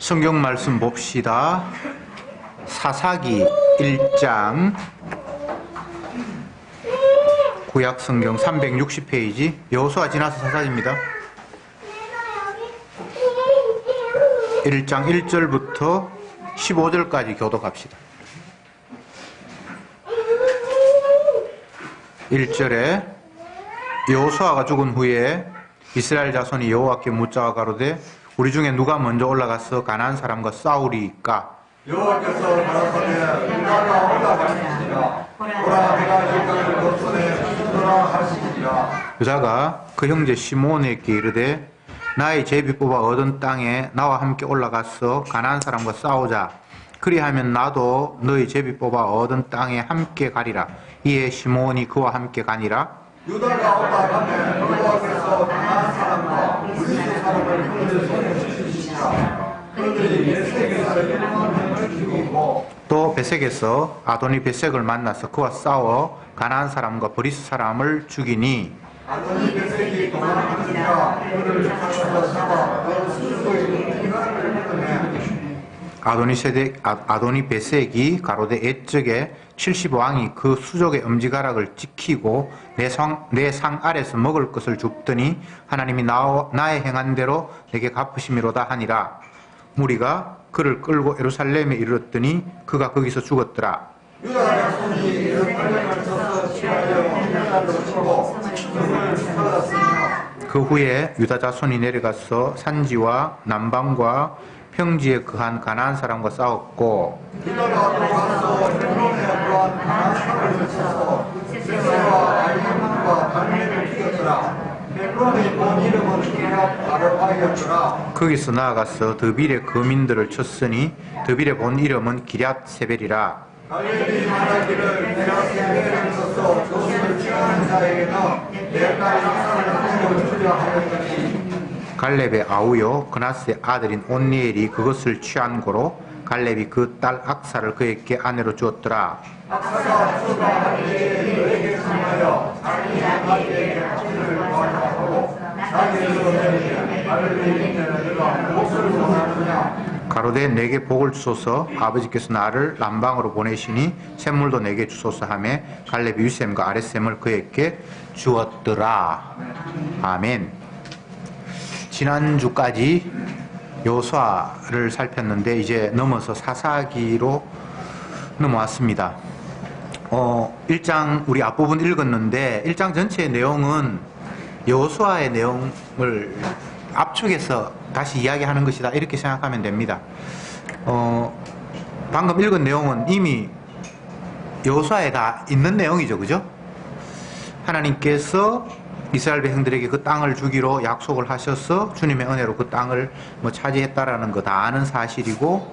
성경 말씀 봅시다. 사사기 1장 구약 성경 360페이지 여호수아 지나서 사사기입니다. 1장 1절부터 15절까지 교독합시다. 1절에 여호수아가 죽은 후에 이스라엘 자손이 여호와께 묻자와 가로되 우리 중에 누가 먼저 올라가서 가나안 사람과 싸우리이까? 여호와께서 가라사대 유다가 올라가시니라. 보라 내가 이 땅을 너 손에 주노라 하시니라. 유다가 그 형제 시몬에게 이르되 나의 제비 뽑아 얻은 땅에 나와 함께 올라가서 가나안 사람과 싸우자. 그리하면 나도 너희 제비 뽑아 얻은 땅에 함께 가리라. 이에 시몬이 그와 함께 가니라. 유다가 올라가면 여호와께서 가나안 사람과 우리 두 사람을 그들 손에 주시니라. 그들이 베색에서 7명을 죽이고 또 베색에서 아도니 베색을 만나서 그와 싸워 가나안 사람과 브리스 사람을 죽이니 아도니 베색이 도망하니라. 그를 잡아 그 수족의 피가를 흘리매 아도니 베색이 가로되 옛적에 70왕이 그 수족의 엄지가락을 찍히고 내 상 아래서 먹을 것을 줍더니 하나님이 나의 행한 대로 내게 갚으심이로다 하니라. 무리가 그를 끌고 예루살렘에 이르렀더니 그가 거기서 죽었더라. 유다 자손이 예루살렘을 쳐서 취하여 밀날로 치고 그를 찾았으며 그 후에 유다 자손이 내려가서 산지와 남방과 평지에 거한 가나안 사람과 싸웠고 유다가 돌아가서 헤브론에 거한 가나안 사람을 쳐서 세세와 알리몬과 달메를 죽였더라. 헤브론의 본 이름은 기럇 아르바이었더라. 거기서 나아가서 드빌의 거민들을 쳤으니 드빌의 본 이름은 기럇 세벨이라. 갈렙이 말하기를 내가 세벨을 쳐서 조수를 취하는 자에게는 내가 이 사람을 죽여 하였더니 갈렙의 아우요 그나스의 아들인 온니엘이 그것을 취한 고로 갈렙이 그 딸 악사를 그에게 아내로 주었더라. 악사가 수가 하기에 너에게 상하여 자기 아내에게 아들을 구하고 자기의 손에 아들에게 무엇을 원하느냐. 가로되 내게 복을 주소서. 아버지께서 나를 남방으로 보내시니 샘물도 내게 주소서 하며 갈렙이 윗샘과 아랫샘을 그에게 주었더라. 아멘. 지난주까지 여호수아를 살폈는데 이제 넘어서 사사기로 넘어왔습니다. 1장 우리 앞부분 읽었는데 1장 전체의 내용은 여호수아의 내용을 압축해서 다시 이야기하는 것이다 이렇게 생각하면 됩니다. 방금 읽은 내용은 이미 여호수아에 다 있는 내용이죠, 그죠? 하나님께서 이스라엘 백성들에게 그 땅을 주기로 약속을 하셔서 주님의 은혜로 그 땅을 차지했다라는 거 다 아는 사실이고,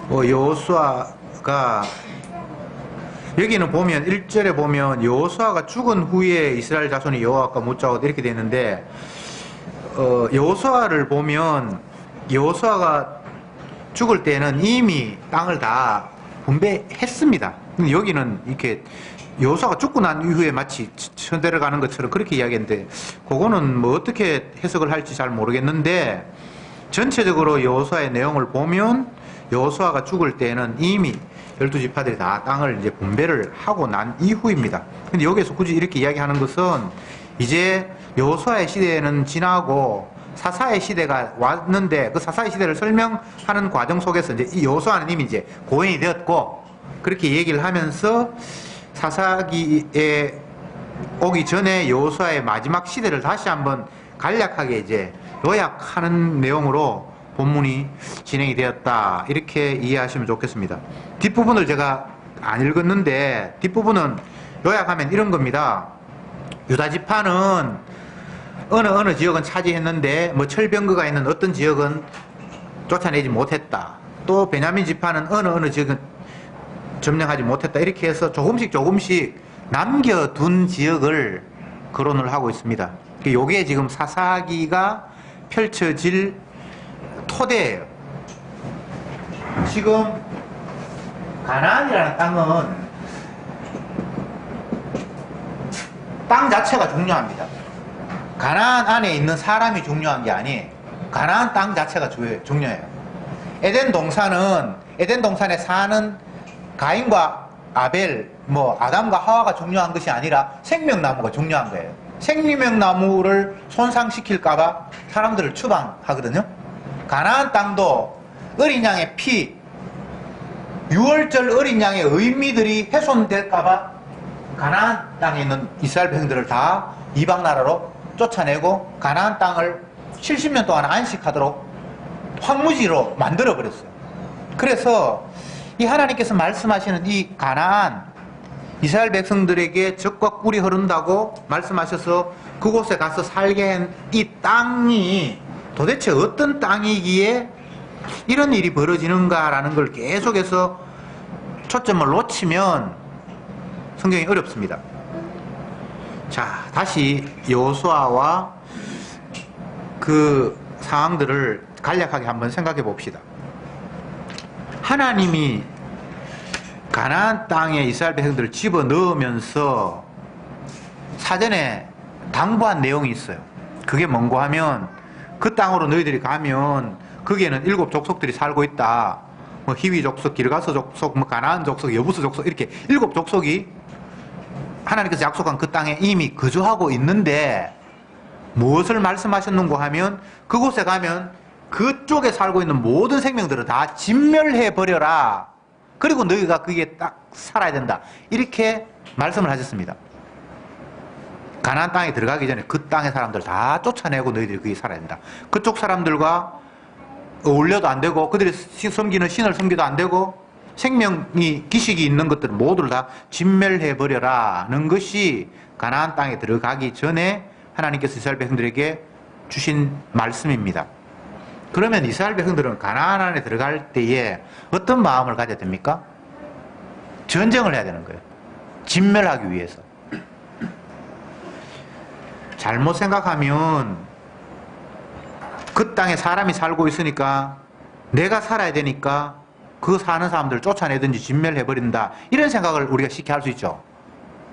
여호수아가 여기는 보면 1절에 보면 여호수아가 죽은 후에 이스라엘 자손이 여호와께 묻자고 이렇게 되는데, 여호수아를 보면 여호수아가 죽을 때는 이미 땅을 다 분배했습니다. 근데 여기는 이렇게 여호수아가 죽고 난 이후에 마치 천대를 가는 것처럼 그렇게 이야기했는데 그거는 뭐 어떻게 해석을 할지 잘 모르겠는데 전체적으로 여호수아의 내용을 보면 여호수아가 죽을 때는 이미 12지파들이 다 땅을 이제 분배를 하고 난 이후입니다. 근데 여기서 굳이 이렇게 이야기하는 것은 이제 여호수아의 시대는 지나고 사사의 시대가 왔는데 그 사사의 시대를 설명하는 과정 속에서 이제 이 여호수아는 이미 이제 고인이 되었고 그렇게 얘기를 하면서 사사기에 오기 전에 여호수아의 마지막 시대를 다시 한번 간략하게 이제 요약하는 내용으로 본문이 진행이 되었다 이렇게 이해하시면 좋겠습니다. 뒷부분을 제가 안 읽었는데 뒷부분은 요약하면 이런 겁니다. 유다 지파는 어느 지역은 차지했는데 철병거가 있는 어떤 지역은 쫓아내지 못했다. 또 베냐민 지파는 어느 지역은 점령하지 못했다. 이렇게 해서 조금씩 남겨둔 지역을 거론을 하고 있습니다. 이게 지금 사사기가 펼쳐질 토대예요. 지금 가나안이라는 땅은 땅 자체가 중요합니다. 가나안 안에 있는 사람이 중요한 게 아니에요. 가나안 땅 자체가 중요해요. 에덴 동산에 사는 가인과 아벨, 아담과 하와가 중요한 것이 아니라 생명나무가 중요한 거예요. 생명나무를 손상시킬까봐 사람들을 추방하거든요. 가나안 땅도 어린 양의 피, 6월절 어린 양의 의미들이 훼손될까봐 가나안 땅에 있는 이스라엘 백성들을 다 이방 나라로 쫓아내고 가나안 땅을 70년 동안 안식하도록 황무지로 만들어버렸어요. 그래서 이 하나님께서 말씀하시는 이 가나안, 이스라엘 백성들에게 젖과 꿀이 흐른다고 말씀하셔서 그곳에 가서 살게 한 이 땅이 도대체 어떤 땅이기에 이런 일이 벌어지는가라는 걸 계속해서 초점을 놓치면 성경이 어렵습니다. 자, 다시 여호수아와 그 상황들을 간략하게 한번 생각해 봅시다. 하나님이 가나안 땅에 이스라엘 백성들을 집어넣으면서 사전에 당부한 내용이 있어요. 그게 뭔고 하면 그 땅으로 너희들이 가면 거기에는 7 족속들이 살고 있다. 히위 족속, 기르가스 족속, 가나안 족속, 여부스 족속 이렇게 7 족속이 하나님께서 약속한 그 땅에 이미 거주하고 있는데 무엇을 말씀하셨는고 하면 그곳에 가면 그쪽에 살고 있는 모든 생명들을 다 진멸해버려라. 그리고 너희가 거기에 딱 살아야 된다. 이렇게 말씀을 하셨습니다. 가나안 땅에 들어가기 전에 그 땅의 사람들 다 쫓아내고 너희들이 거기 살아야 된다. 그쪽 사람들과 어울려도 안 되고 그들이 섬기는 신을 섬기도 안 되고 생명이 기식이 있는 것들 모두를 다 진멸해버려라는 것이 가나안 땅에 들어가기 전에 하나님께서 이스라엘 백성들에게 주신 말씀입니다. 그러면 이스라엘 백성들은 가나안 안에 들어갈 때에 어떤 마음을 가져야 됩니까? 전쟁을 해야 되는 거예요. 진멸하기 위해서. 잘못 생각하면 그 땅에 사람이 살고 있으니까 내가 살아야 되니까 그 사는 사람들을 쫓아내든지 진멸해버린다. 이런 생각을 우리가 쉽게 할 수 있죠.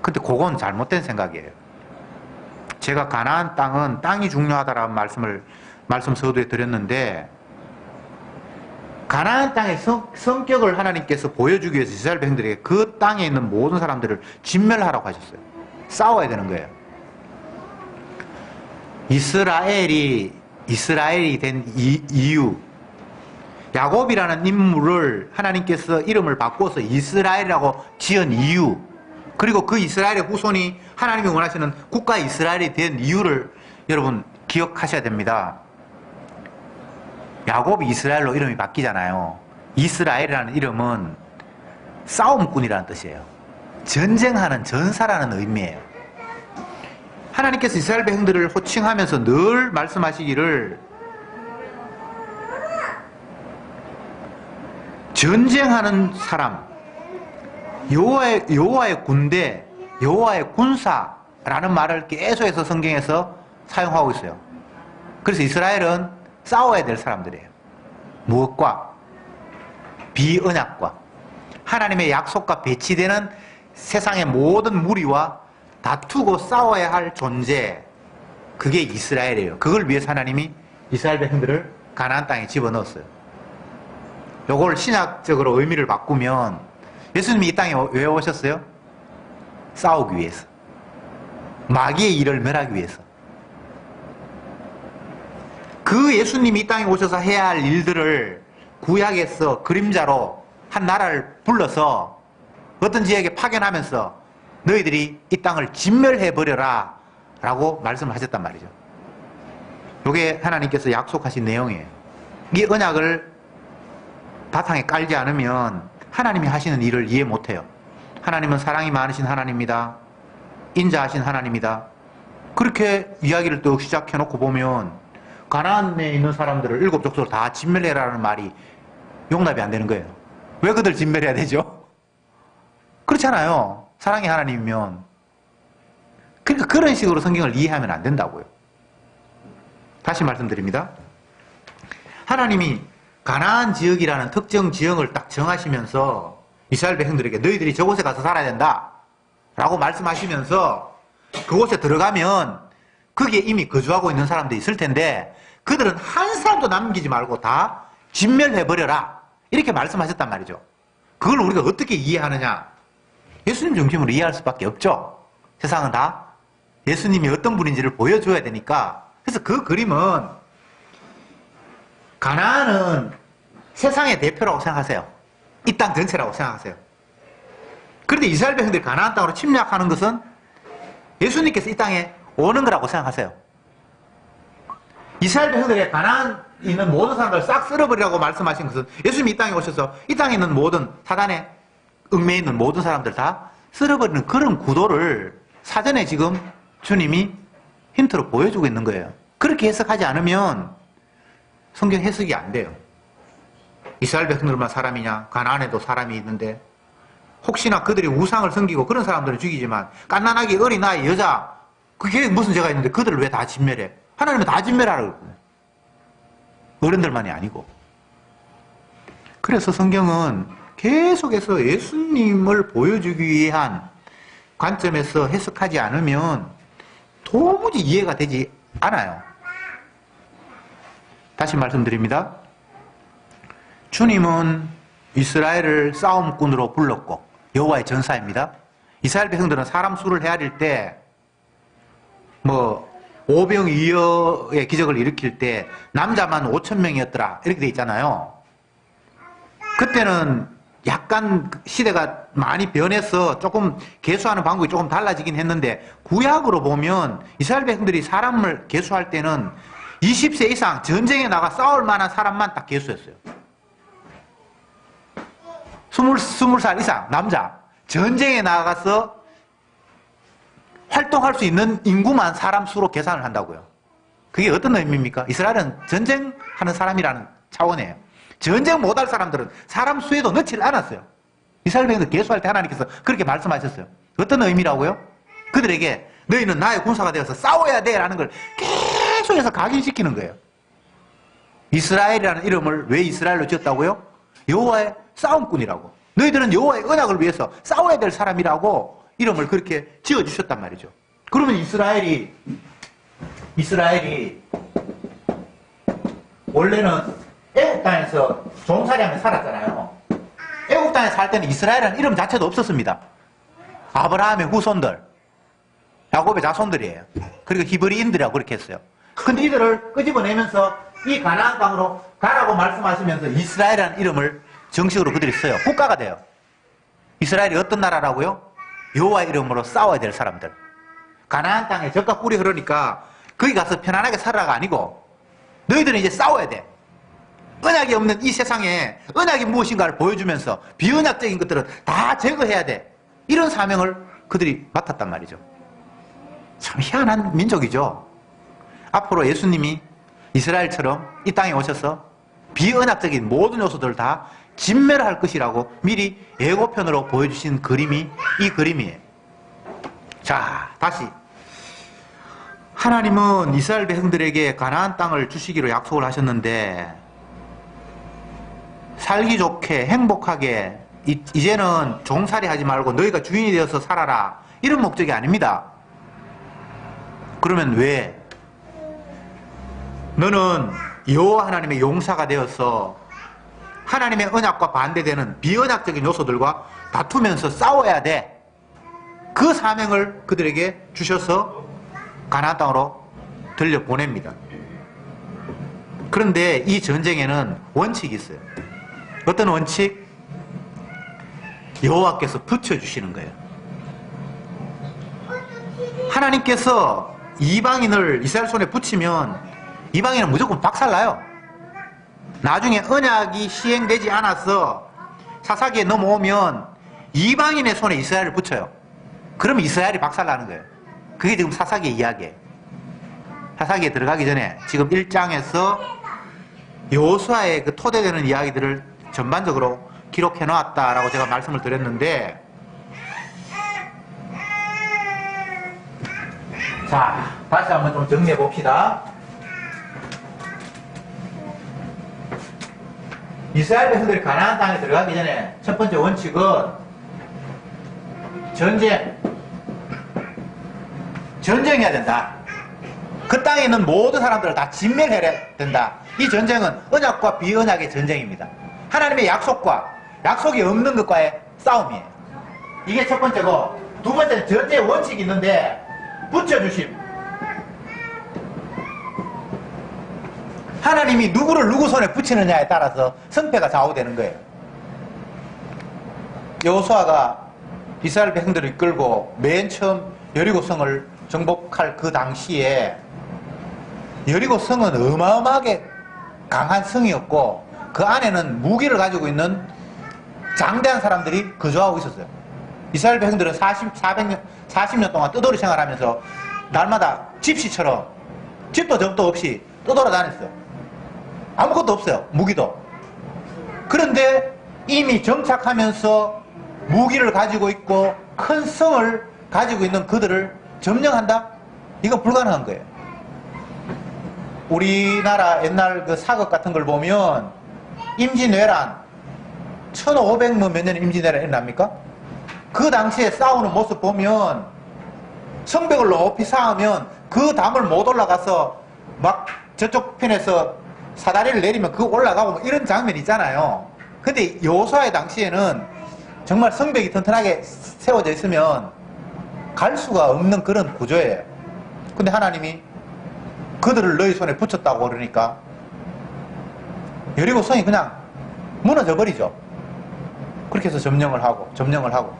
근데 그건 잘못된 생각이에요. 제가 가나안 땅은 땅이 중요하다라는 말씀 서두에 드렸는데 가나안 땅의 성격을 하나님께서 보여주기 위해서 이스라엘 백성들에게 그 땅에 있는 모든 사람들을 진멸하라고 하셨어요. 싸워야 되는 거예요. 이스라엘이 된 이유, 야곱이라는 인물을 하나님께서 이름을 바꿔서 이스라엘이라고 지은 이유, 그리고 그 이스라엘의 후손이 하나님이 원하시는 국가 이스라엘이 된 이유를 여러분 기억하셔야 됩니다. 야곱이 이스라엘로 이름이 바뀌잖아요. 이스라엘이라는 이름은 싸움꾼이라는 뜻이에요. 전쟁하는, 전사라는 의미예요. 하나님께서 이스라엘 백성들을 호칭하면서 늘 말씀하시기를 전쟁하는 사람, 여호와의 군대, 여호와의 군사라는 말을 계속해서 성경에서 사용하고 있어요. 그래서 이스라엘은 싸워야 될 사람들이에요. 무엇과? 비언약과 하나님의 약속과 배치되는 세상의 모든 무리와 다투고 싸워야 할 존재, 그게 이스라엘이에요. 그걸 위해서 하나님이 이스라엘 백성들을 가나안 땅에 집어넣었어요. 요걸 신학적으로 의미를 바꾸면 예수님이 이 땅에 왜 오셨어요? 싸우기 위해서. 마귀의 일을 멸하기 위해서. 그 예수님이 이 땅에 오셔서 해야 할 일들을 구약에서 그림자로 한 나라를 불러서 어떤 지역에 파견하면서 너희들이 이 땅을 진멸해버려라 라고 말씀을 하셨단 말이죠. 이게 하나님께서 약속하신 내용이에요. 이 언약을 바탕에 깔지 않으면 하나님이 하시는 일을 이해 못해요. 하나님은 사랑이 많으신 하나님입니다. 인자하신 하나님이다. 그렇게 이야기를 또 시작해놓고 보면 가나안에 있는 사람들을 7 족속을 다 진멸해라는 말이 용납이 안 되는 거예요. 왜 그들 진멸해야 되죠? 그렇잖아요. 사랑의 하나님이면. 그러니까 그런 식으로 성경을 이해하면 안 된다고요. 다시 말씀드립니다. 하나님이 가나안 지역이라는 특정 지역을 딱 정하시면서 이스라엘 백성들에게 너희들이 저곳에 가서 살아야 된다 라고 말씀하시면서 그곳에 들어가면 거기에 이미 거주하고 있는 사람들이 있을 텐데 그들은 한 사람도 남기지 말고 다 진멸해버려라. 이렇게 말씀하셨단 말이죠. 그걸 우리가 어떻게 이해하느냐? 예수님 중심으로 이해할 수밖에 없죠. 세상은 다 예수님이 어떤 분인지를 보여줘야 되니까. 그래서 그 그림은 가나안은 세상의 대표라고 생각하세요. 이 땅 전체라고 생각하세요. 그런데 이스라엘 백성들이 가나안 땅으로 침략하는 것은 예수님께서 이 땅에 오는 거라고 생각하세요. 이스라엘 백성들의 가나안에 있는 모든 사람들을 싹 쓸어버리라고 말씀하신 것은 예수님이 이 땅에 오셔서 이 땅에 있는 모든 사단에 얽매여 있는 모든 사람들 다 쓸어버리는 그런 구도를 사전에 지금 주님이 힌트로 보여주고 있는 거예요. 그렇게 해석하지 않으면 성경 해석이 안 돼요. 이스라엘 백성들만 사람이냐? 가나안에도 사람이 있는데 혹시나 그들이 우상을 섬기고 그런 사람들은 죽이지만 갓난아기 어린아이 여자 그게 무슨 죄가 있는데 그들을 왜 다 진멸해? 하나님은 다 진멸하라고 그러거든요. 어른들만이 아니고. 그래서 성경은 계속해서 예수님을 보여주기 위한 관점에서 해석하지 않으면 도무지 이해가 되지 않아요. 다시 말씀드립니다. 주님은 이스라엘을 싸움꾼으로 불렀고 여호와의 전사입니다. 이스라엘 백성들은 사람 수를 헤아릴 때 오병이어의 기적을 일으킬 때 남자만 5,000명이었더라 이렇게 돼 있잖아요. 그때는 약간 시대가 많이 변해서 조금 계수하는 방법이 조금 달라지긴 했는데 구약으로 보면 이스라엘 백성들이 사람을 계수할 때는 20세 이상 전쟁에 나가 싸울 만한 사람만 딱 계수했어요. 20살 이상 남자 전쟁에 나가서 활동할 수 있는 인구만 사람 수로 계산을 한다고요. 그게 어떤 의미입니까? 이스라엘은 전쟁하는 사람이라는 차원이에요. 전쟁 못할 사람들은 사람 수에도 넣지 않았어요. 이스라엘 백성들 계수할 때 하나님께서 그렇게 말씀하셨어요. 어떤 의미라고요? 그들에게 너희는 나의 군사가 되어서 싸워야 돼 라는 걸 계속해서 각인시키는 거예요. 이스라엘이라는 이름을 왜 이스라엘로 지었다고요? 여호와의 싸움꾼이라고. 너희들은 여호와의 언약을 위해서 싸워야 될 사람이라고 이름을 그렇게 지어주셨단 말이죠. 그러면 이스라엘이 원래는 애국 땅에서 종살이하며 살았잖아요. 애국 땅에 살 때는 이스라엘이라는 이름 자체도 없었습니다. 아브라함의 후손들, 야곱의 자손들이에요. 그리고 히브리인들이라고 그렇게 했어요. 근데 이들을 끄집어내면서 이 가나안 땅으로 가라고 말씀하시면서 이스라엘이라는 이름을 정식으로 그들이 써요. 국가가 돼요. 이스라엘이 어떤 나라라고요? 여호와의 이름으로 싸워야 될 사람들. 가나안 땅에 젖과 꿀이 흐르니까 거기 가서 편안하게 살아가 아니고 너희들은 이제 싸워야 돼. 언약이 없는 이 세상에 언약이 무엇인가를 보여주면서 비언약적인 것들은 다 제거해야 돼. 이런 사명을 그들이 맡았단 말이죠. 참 희한한 민족이죠. 앞으로 예수님이 이스라엘처럼 이 땅에 오셔서 비언약적인 모든 요소들을 다 진멸할 것이라고 미리 예고편으로 보여주신 그림이 이 그림이에요. 자, 다시 하나님은 이스라엘 백성들에게 가나안 땅을 주시기로 약속을 하셨는데 살기 좋게 행복하게 이제는 종살이 하지 말고 너희가 주인이 되어서 살아라 이런 목적이 아닙니다. 그러면 왜? 너는 여호와 하나님의 용사가 되어서 하나님의 언약과 반대되는 비언약적인 요소들과 다투면서 싸워야 돼. 그 사명을 그들에게 주셔서 가나안 땅으로 들려보냅니다. 그런데 이 전쟁에는 원칙이 있어요. 어떤 원칙? 여호와께서 붙여주시는 거예요. 하나님께서 이방인을 이스라엘 손에 붙이면 이방인은 무조건 박살나요. 나중에 언약이 시행되지 않아서 사사기에 넘어오면 이방인의 손에 이스라엘을 붙여요. 그러면 이스라엘이 박살나는 거예요. 그게 지금 사사기의 이야기예요. 사사기에 들어가기 전에 지금 1장에서 여호수아의 그 토대되는 이야기들을 전반적으로 기록해 놓았다라고 제가 말씀을 드렸는데, 자, 다시 한번 좀 정리해 봅시다. 이스라엘 백성들이 가나안 땅에 들어가기 전에 첫 번째 원칙은 전쟁해야 된다. 그 땅에 있는 모든 사람들을 다 진멸해야 된다. 이 전쟁은 언약과 비언약의 전쟁입니다. 하나님의 약속이 없는 것과의 싸움이에요. 이게 첫 번째고, 두 번째는 전제의 원칙이 있는데 붙여주심. 하나님이 누구를 누구 손에 붙이느냐에 따라서 승패가 좌우되는 거예요. 여호수아가 이스라엘 백성들을 이끌고 맨 처음 여리고성을 정복할 그 당시에 여리고성은 어마어마하게 강한 성이었고 그 안에는 무기를 가지고 있는 장대한 사람들이 거주하고 있었어요. 이스라엘 백성들은 40년 동안 떠돌이 생활하면서 날마다 집시처럼 집도 적도 없이 떠돌아다녔어요. 아무것도 없어요. 무기도. 그런데 이미 정착하면서 무기를 가지고 있고 큰 성을 가지고 있는 그들을 점령한다? 이건 불가능한 거예요. 우리나라 옛날 그 사극 같은 걸 보면 임진왜란 1500몇 년에 임진왜란이 일어납니까? 그 당시에 싸우는 모습 보면 성벽을 높이 쌓으면 그 담을 못 올라가서 막 저쪽 편에서 사다리를 내리면 그거 올라가고 뭐 이런 장면이 있잖아요. 근데 여호수아의 당시에는 정말 성벽이 튼튼하게 세워져 있으면 갈 수가 없는 그런 구조예요. 근데 하나님이 그들을 너희 손에 붙였다고 그러니까 여리고성이 그냥 무너져 버리죠. 그렇게 해서 점령을 하고.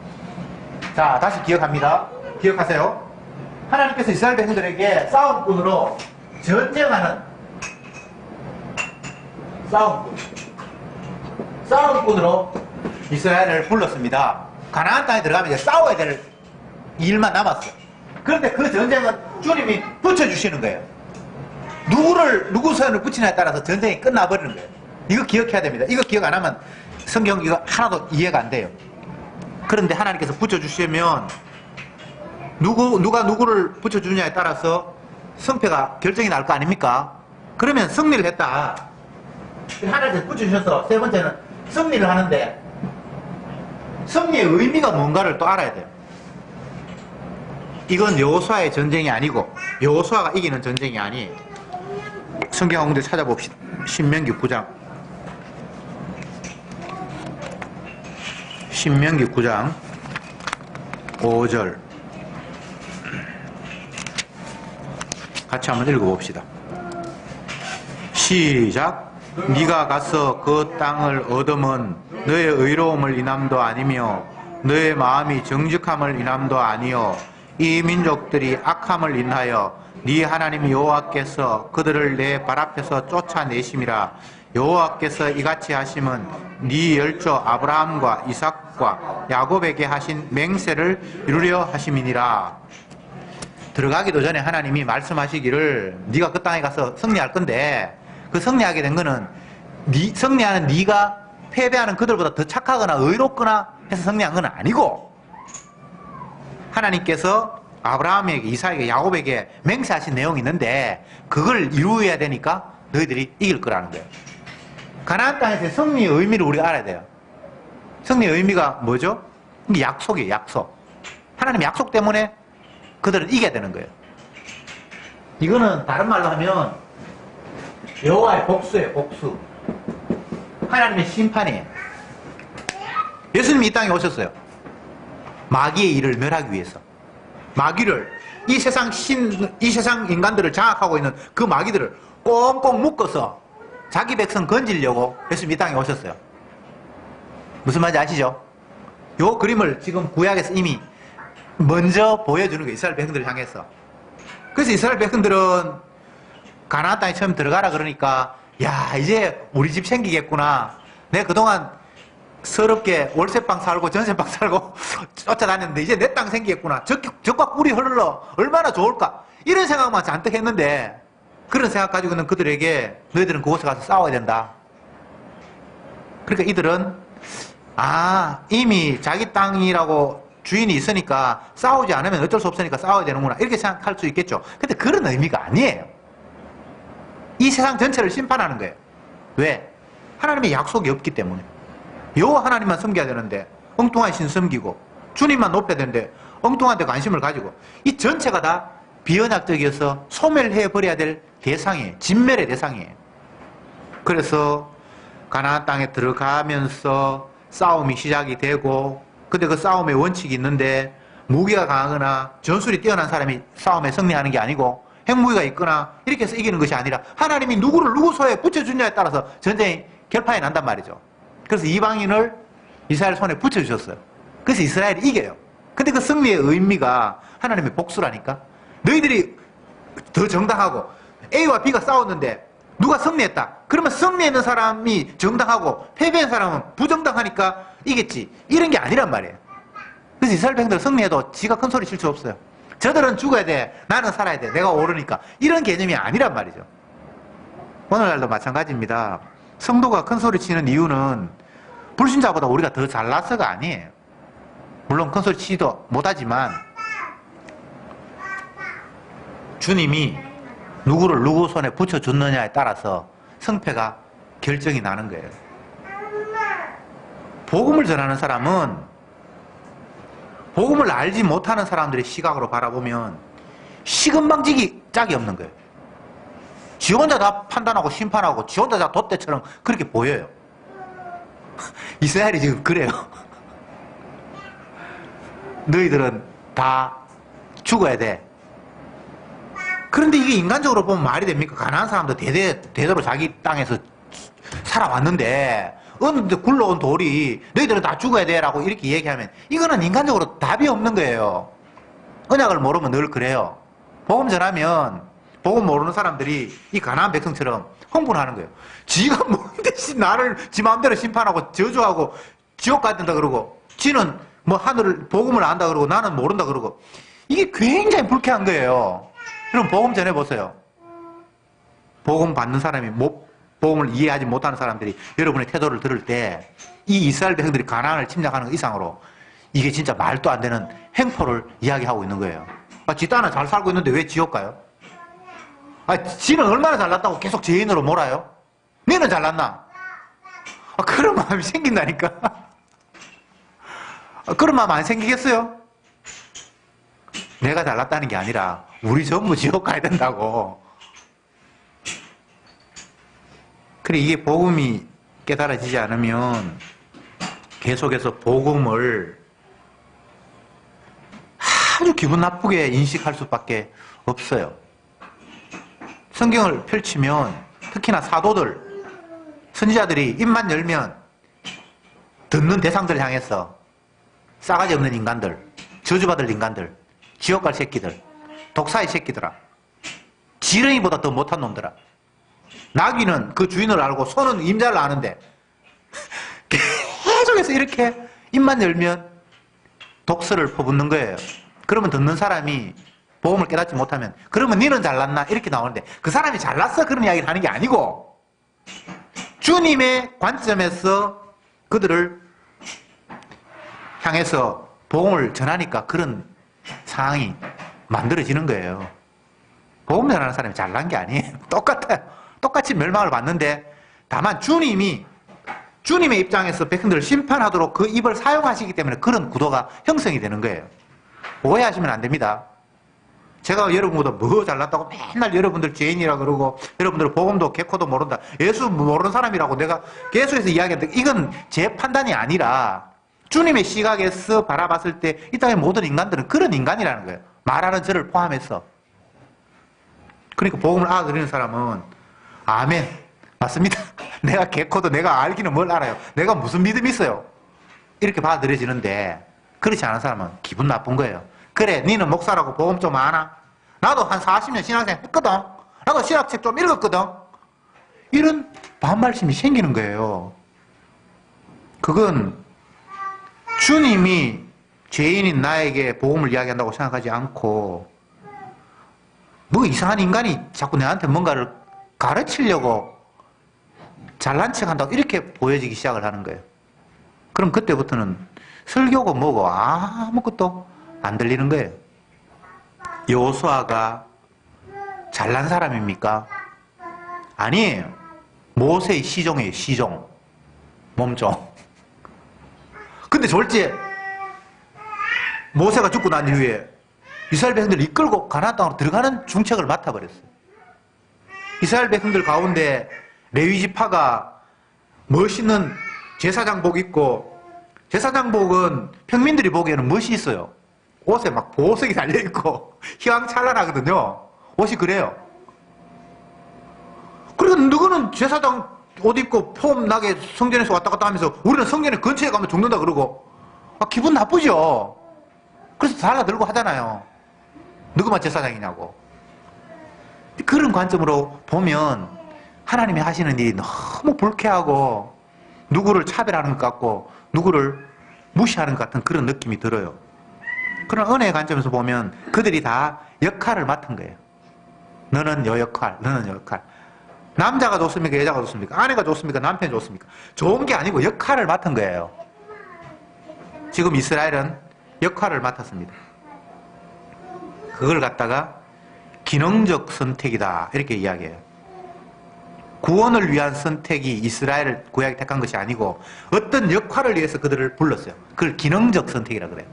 자, 다시 기억합니다. 기억하세요. 하나님께서 이스라엘 백성들에게 싸움꾼으로 전쟁하는 싸움꾼으로 이스라엘을 불렀습니다. 가나안 땅에 들어가면 이제 싸워야 될 일만 남았어요. 그런데 그 전쟁은 주님이 붙여주시는 거예요. 누구 손을 붙이냐에 따라서 전쟁이 끝나버리는 거예요. 이거 기억해야 됩니다. 이거 기억 안 하면 성경 이거 하나도 이해가 안 돼요. 그런데 하나님께서 붙여주시면 누가 누구를 붙여주느냐에 따라서 승패가 결정이 날 거 아닙니까? 그러면 승리를 했다. 하나님께서 붙여주셔서 세 번째는 승리를 하는데 승리의 의미가 뭔가를 또 알아야 돼요. 이건 여호수아의 전쟁이 아니고 여호수아가 이기는 전쟁이 아니에요. 성경 한 군데 찾아봅시다. 신명기 9장. 신명기 9장 5절 같이 한번 읽어봅시다. 시작. 네가 가서 그 땅을 얻으면 너의 의로움을 인함도 아니며 너의 마음이 정직함을 인함도 아니요 이 민족들이 악함을 인하여 네 하나님 여호와께서 그들을 내 발 앞에서 쫓아내심이라. 여호와께서 이같이 하심은 네 열조 아브라함과 이삭과 야곱에게 하신 맹세를 이루려 하심이니라. 들어가기도 전에 하나님이 말씀하시기를 네가 그 땅에 가서 승리할 건데 그 승리하게 된 거는 승리하는 네가 패배하는 그들보다 더 착하거나 의롭거나 해서 승리한 건 아니고 하나님께서 아브라함에게 이삭에게 야곱에게 맹세하신 내용이 있는데 그걸 이루어야 되니까 너희들이 이길 거라는 거예요. 가나안 땅에서의 승리의 의미를 우리가 알아야 돼요. 승리의 의미가 뭐죠? 이게 약속이에요. 약속. 하나님 약속 때문에 그들은 이겨야 되는 거예요. 이거는 다른 말로 하면 여호와의 복수예요. 복수. 하나님의 심판이에요. 예수님이 이 땅에 오셨어요. 마귀의 일을 멸하기 위해서. 마귀를 이 세상 인간들을 장악하고 있는 그 마귀들을 꽁꽁 묶어서 자기 백성 건지려고 예수님이 이 땅에 오셨어요. 무슨 말인지 아시죠? 요 그림을 지금 구약에서 이미 먼저 보여주는 거예요. 이스라엘 백성들을 향해서. 그래서 이스라엘 백성들은 가나안 땅에 처음 들어가라 그러니까 야 이제 우리 집 생기겠구나. 내가 그동안 서럽게 월세방 살고 전세방 살고 쫓아다녔는데 이제 내 땅 생기겠구나. 적과 꿀이 흘러 얼마나 좋을까. 이런 생각만 잔뜩 했는데 그런 생각 가지고 있는 그들에게 너희들은 그곳에 가서 싸워야 된다. 그러니까 이들은 이미 자기 땅이라고 주인이 있으니까 싸우지 않으면 어쩔 수 없으니까 싸워야 되는구나 이렇게 생각할 수 있겠죠. 근데 그런 의미가 아니에요. 이 세상 전체를 심판하는 거예요. 왜? 하나님의 약속이 없기 때문에. 여호와 하나님만 섬겨야 되는데 엉뚱한 신 섬기고 주님만 높여야 되는데 엉뚱한 데 관심을 가지고 이 전체가 다 비언약적이어서 소멸해버려야 될 대상이에요. 진멸의 대상이에요. 그래서 가나안 땅에 들어가면서 싸움이 시작이 되고, 근데 그 싸움의 원칙이 있는데 무기가 강하거나 전술이 뛰어난 사람이 싸움에 승리하는 게 아니고 핵무기가 있거나 이렇게 해서 이기는 것이 아니라 하나님이 누구를 누구 손에 붙여주냐에 따라서 전쟁이 결판이 난단 말이죠. 그래서 이방인을 이스라엘 손에 붙여주셨어요. 그래서 이스라엘이 이겨요. 근데 그 승리의 의미가 하나님의 복수라니까. 너희들이 더 정당하고 A와 B가 싸웠는데 누가 승리했다. 그러면 승리했는 사람이 정당하고 패배한 사람은 부정당하니까 이겼지. 이런 게 아니란 말이에요. 그래서 이스라엘 백성들 승리해도 지가 큰 소리 칠 수 없어요. 저들은 죽어야 돼. 나는 살아야 돼. 내가 오르니까. 이런 개념이 아니란 말이죠. 오늘날도 마찬가지입니다. 성도가 큰 소리 치는 이유는 불신자보다 우리가 더 잘나서가 아니에요. 물론 큰 소리 치지도 못하지만 주님이 누구를 누구 손에 붙여줬느냐에 따라서 성패가 결정이 나는 거예요. 복음을 전하는 사람은 복음을 알지 못하는 사람들의 시각으로 바라보면 시금방지기 짝이 없는 거예요. 지 혼자 다 판단하고 심판하고 지 혼자 다 돛대처럼 그렇게 보여요. 이스라엘이 지금 그래요. 너희들은 다 죽어야 돼. 그런데 이게 인간적으로 보면 말이 됩니까? 가난한 사람도 대대로 자기 땅에서 살아왔는데 어느 데 굴러온 돌이 너희들은 다 죽어야 돼 라고 이렇게 얘기하면 이거는 인간적으로 답이 없는 거예요. 언약을 모르면 늘 그래요. 복음 전하면 복음 모르는 사람들이 이 가난한 백성처럼 흥분하는 거예요. 지가 뭔데 나를 지 마음대로 심판하고 저주하고 지옥 가야 그러고 지는 뭐 하늘을 복음을 안다 그러고 나는 모른다 그러고 이게 굉장히 불쾌한 거예요. 그럼 복음 전해보세요. 복음 받는 사람이 복음을 이해하지 못하는 사람들이 여러분의 태도를 들을 때 이 이스라엘 백성들이 가나안을 침략하는 것 이상으로 이게 진짜 말도 안 되는 행포를 이야기하고 있는 거예요. 지 딸은 잘 살고 있는데 왜 지옥 가요? 지는 얼마나 잘났다고 계속 죄인으로 몰아요? 너는 잘났나? 그런 마음이 생긴다니까. 그런 마음 안 생기겠어요? 내가 잘났다는 게 아니라 우리 전부 지옥 가야 된다고. 그래, 이게 복음이 깨달아지지 않으면 계속해서 복음을 아주 기분 나쁘게 인식할 수밖에 없어요. 성경을 펼치면 특히나 사도들, 선지자들이 입만 열면 듣는 대상들 향해서 싸가지 없는 인간들, 저주받을 인간들, 지옥 갈 새끼들, 독사의 새끼들아, 지렁이보다 더 못한 놈들아, 나귀는 그 주인을 알고 소는 임자를 아는데 계속해서 이렇게 입만 열면 독설을 퍼붓는 거예요. 그러면 듣는 사람이 복음을 깨닫지 못하면 그러면 니는 잘났나? 이렇게 나오는데 그 사람이 잘났어 그런 이야기를 하는 게 아니고 주님의 관점에서 그들을 향해서 복음을 전하니까 그런 상황이 만들어지는 거예요. 복음 전하는 사람이 잘난 게 아니에요. 똑같아요. 똑같이 멸망을 받는데 다만 주님의 입장에서 백성들을 심판하도록 그 입을 사용하시기 때문에 그런 구도가 형성이 되는 거예요. 오해하시면 안 됩니다. 제가 여러분보다 뭐 잘났다고 맨날 여러분들 죄인이라 그러고 여러분들 복음도 개코도 모른다. 예수 모르는 사람이라고 내가 계속해서 이야기했는데 이건 제 판단이 아니라 주님의 시각에서 바라봤을 때 이 땅의 모든 인간들은 그런 인간이라는 거예요. 말하는 저를 포함해서. 그러니까 복음을 알아들이는 사람은 아멘, 맞습니다. 내가 개코도 내가 알기는 뭘 알아요. 내가 무슨 믿음이 있어요. 이렇게 받아들여지는데 그렇지 않은 사람은 기분 나쁜 거예요. 그래, 니는 목사라고 복음 좀 아나? 나도 한 40년 신학생 했거든. 나도 신학책 좀 읽었거든. 이런 반발심이 생기는 거예요. 그건 주님이 죄인인 나에게 복음을 이야기한다고 생각하지 않고 뭐 이상한 인간이 자꾸 내한테 뭔가를 가르치려고 잘난 척한다고 이렇게 보여지기 시작을 하는 거예요. 그럼 그때부터는 설교고 뭐고 아무것도 안 들리는 거예요. 여호수아가 잘난 사람입니까? 아니에요. 모세의 시종이에요. 시종. 몸종. 근데 졸지에 모세가 죽고 난 이후에 이스라엘 백성들을 이끌고 가나안 땅으로 들어가는 중책을 맡아버렸어요. 이스라엘 백성들 가운데 레위지파가 멋있는 제사장복 입고, 제사장복은 평민들이 보기에는 멋이 있어요. 옷에 막 보석이 달려있고 휘황찬란하거든요. 옷이 그래요. 그러니까 누구는 제사장 옷 입고 폼 나게 성전에서 왔다 갔다 하면서 우리는 성전에 근처에 가면 죽는다 그러고, 기분 나쁘죠. 그래서 달라들고 하잖아요. 누구만 제사장이냐고. 그런 관점으로 보면 하나님이 하시는 일이 너무 불쾌하고 누구를 차별하는 것 같고 누구를 무시하는 것 같은 그런 느낌이 들어요. 그런 은혜의 관점에서 보면 그들이 다 역할을 맡은 거예요. 너는 요 역할, 너는 요 역할. 남자가 좋습니까? 여자가 좋습니까? 아내가 좋습니까? 남편이 좋습니까? 좋은 게 아니고 역할을 맡은 거예요. 지금 이스라엘은 역할을 맡았습니다. 그걸 갖다가 기능적 선택이다 이렇게 이야기해요. 구원을 위한 선택이 이스라엘을 구약이 택한 것이 아니고 어떤 역할을 위해서 그들을 불렀어요. 그걸 기능적 선택이라 그래요.